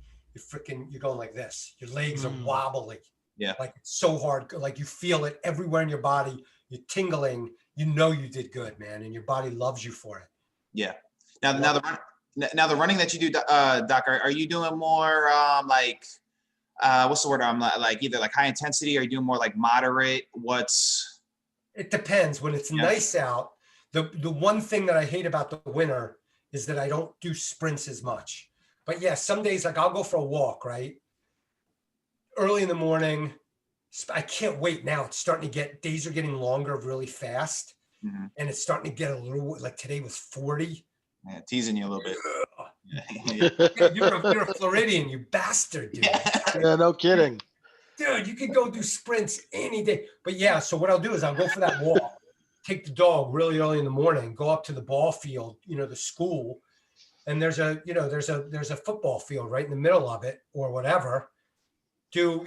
you're going like this. Your legs are wobbly. Yeah. Like it's so hard. Like you feel it everywhere in your body. You're tingling. You did good, man. And your body loves you for it. Yeah. Now the running that you do, Doc, are you doing more like what's the word? I'm like either like high intensity, or you do more like moderate. It depends. When it's nice out, the one thing that I hate about the winter is that I don't do sprints as much. But yeah, some days like I'll go for a walk, right? Early in the morning. I can't wait now. It's starting to get, days are getting longer really fast. Mm-hmm. And it's starting to get a little, like today was 40. Yeah, teasing you a little bit. You're a Floridian, you bastard, dude. Yeah, no kidding. Dude, you can go do sprints any day. But yeah, so what I'll do is I'll go for that walk, take the dog really early in the morning, go up to the ball field, the school, and there's a football field right in the middle of it or whatever. Do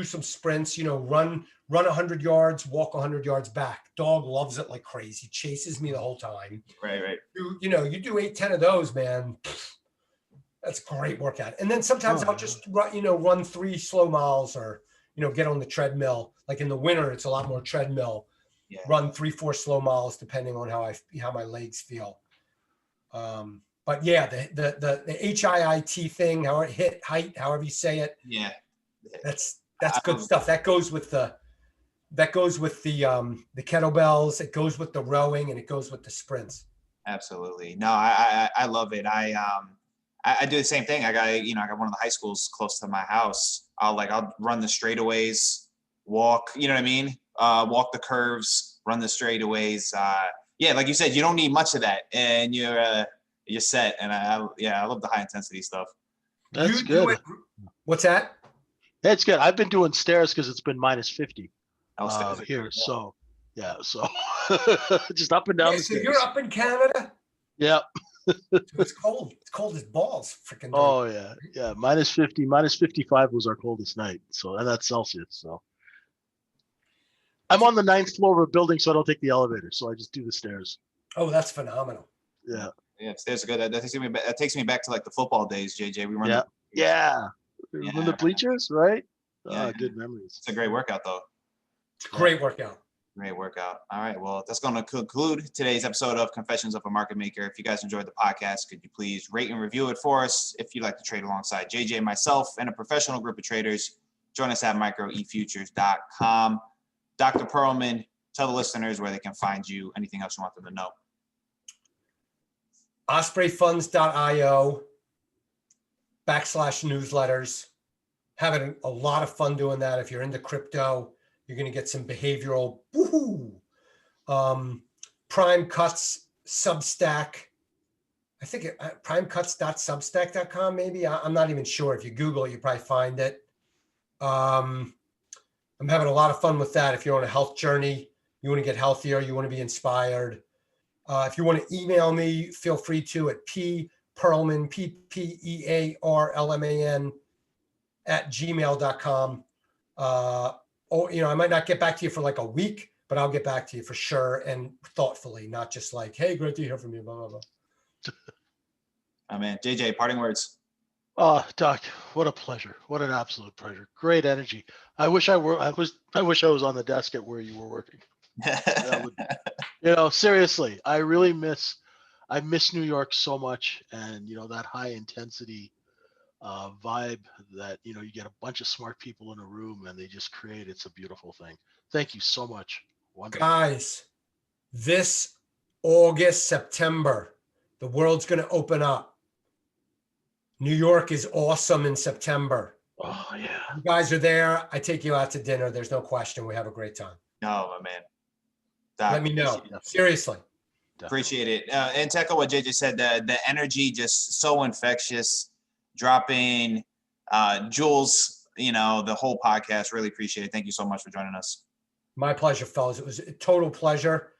some sprints, run 100 yards, walk 100 yards back. Dog loves it like crazy, chases me the whole time. Right. You do 8-10 of those, man. That's a great workout. And then sometimes I'll just run 3 slow miles or, get on the treadmill. Like in the winter, it's a lot more treadmill. Yeah. Run 3-4 slow miles, depending on how my legs feel. But yeah, the HIIT thing, height, however you say it. Yeah. That's good stuff. That goes with the kettlebells. It goes with the rowing, and it goes with the sprints. Absolutely. No, I love it. I do the same thing. I got one of the high schools close to my house. I'll run the straightaways, walk, you know what I mean? Walk the curves, run the straightaways. Yeah, like you said, you don't need much of that, and you're set. And I love the high intensity stuff. That's good. What's that? That's good. I've been doing stairs because it's been -50 here. Yeah. So just up and down the So stairs. you're up in Canada? Yeah. It's cold. It's cold as balls. Freaking. Oh yeah. -50, -55 was our coldest night. So, and that's Celsius. So I'm on the 9th floor of a building, so I don't take the elevator. So I just do the stairs. Oh, that's phenomenal. Yeah. Yeah, stairs are good. That takes me back to like the football days, JJ. We run. Yeah. Remember the bleachers, right? Yeah. Good memories. It's a great workout, though. It's a great workout. Great workout. All right. Well, that's going to conclude today's episode of Confessions of a Market Maker. If you guys enjoyed the podcast, could you please rate and review it for us? If you'd like to trade alongside JJ, myself, and a professional group of traders, join us at microefutures.com. Dr. Pearlman, tell the listeners where they can find you. Anything else you want them to know? ospreyfunds.io /newsletters. Having a lot of fun doing that. If you're into crypto, you're going to get some behavioral. Woohoo! Prime Cuts Substack. I think primecuts.substack.com maybe. I'm not even sure. If you Google it, you probably find it. I'm having a lot of fun with that. If you're on a health journey, you want to get healthier, you want to be inspired. If you want to email me, feel free to at Pearlman, PEARLMAN @gmail.com. I might not get back to you for like a week, but I'll get back to you for sure and thoughtfully, not just like, hey, great to hear from you, blah, blah, blah. Oh, man. JJ, parting words. Oh, Doc, what a pleasure. What an absolute pleasure. Great energy. I wish I was on the desk at where you were working. Seriously, I miss New York so much, and that high intensity vibe that you get a bunch of smart people in a room and they just create. It's a beautiful thing. Thank you so much. Wonderful. Guys, this August, September, the world's going to open up. New York is awesome in September. Oh yeah. You guys are there. I take you out to dinner. There's no question. We have a great time. Oh, my man. Doc, let me know. Seriously. Appreciate it. And to echo what JJ said, the energy just so infectious. Dropping jewels, the whole podcast. Really appreciate it. Thank you so much for joining us. My pleasure, fellas. It was a total pleasure.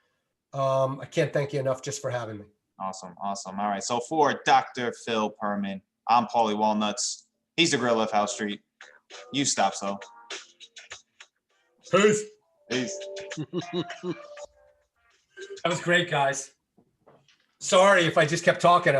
I can't thank you enough just for having me. Awesome. All right. So for Dr. Phil Pearlman, I'm Paulie Walnuts. He's the Grill of House Street. You stop, so. Peace. Peace. That was great, guys. Sorry if I just kept talking.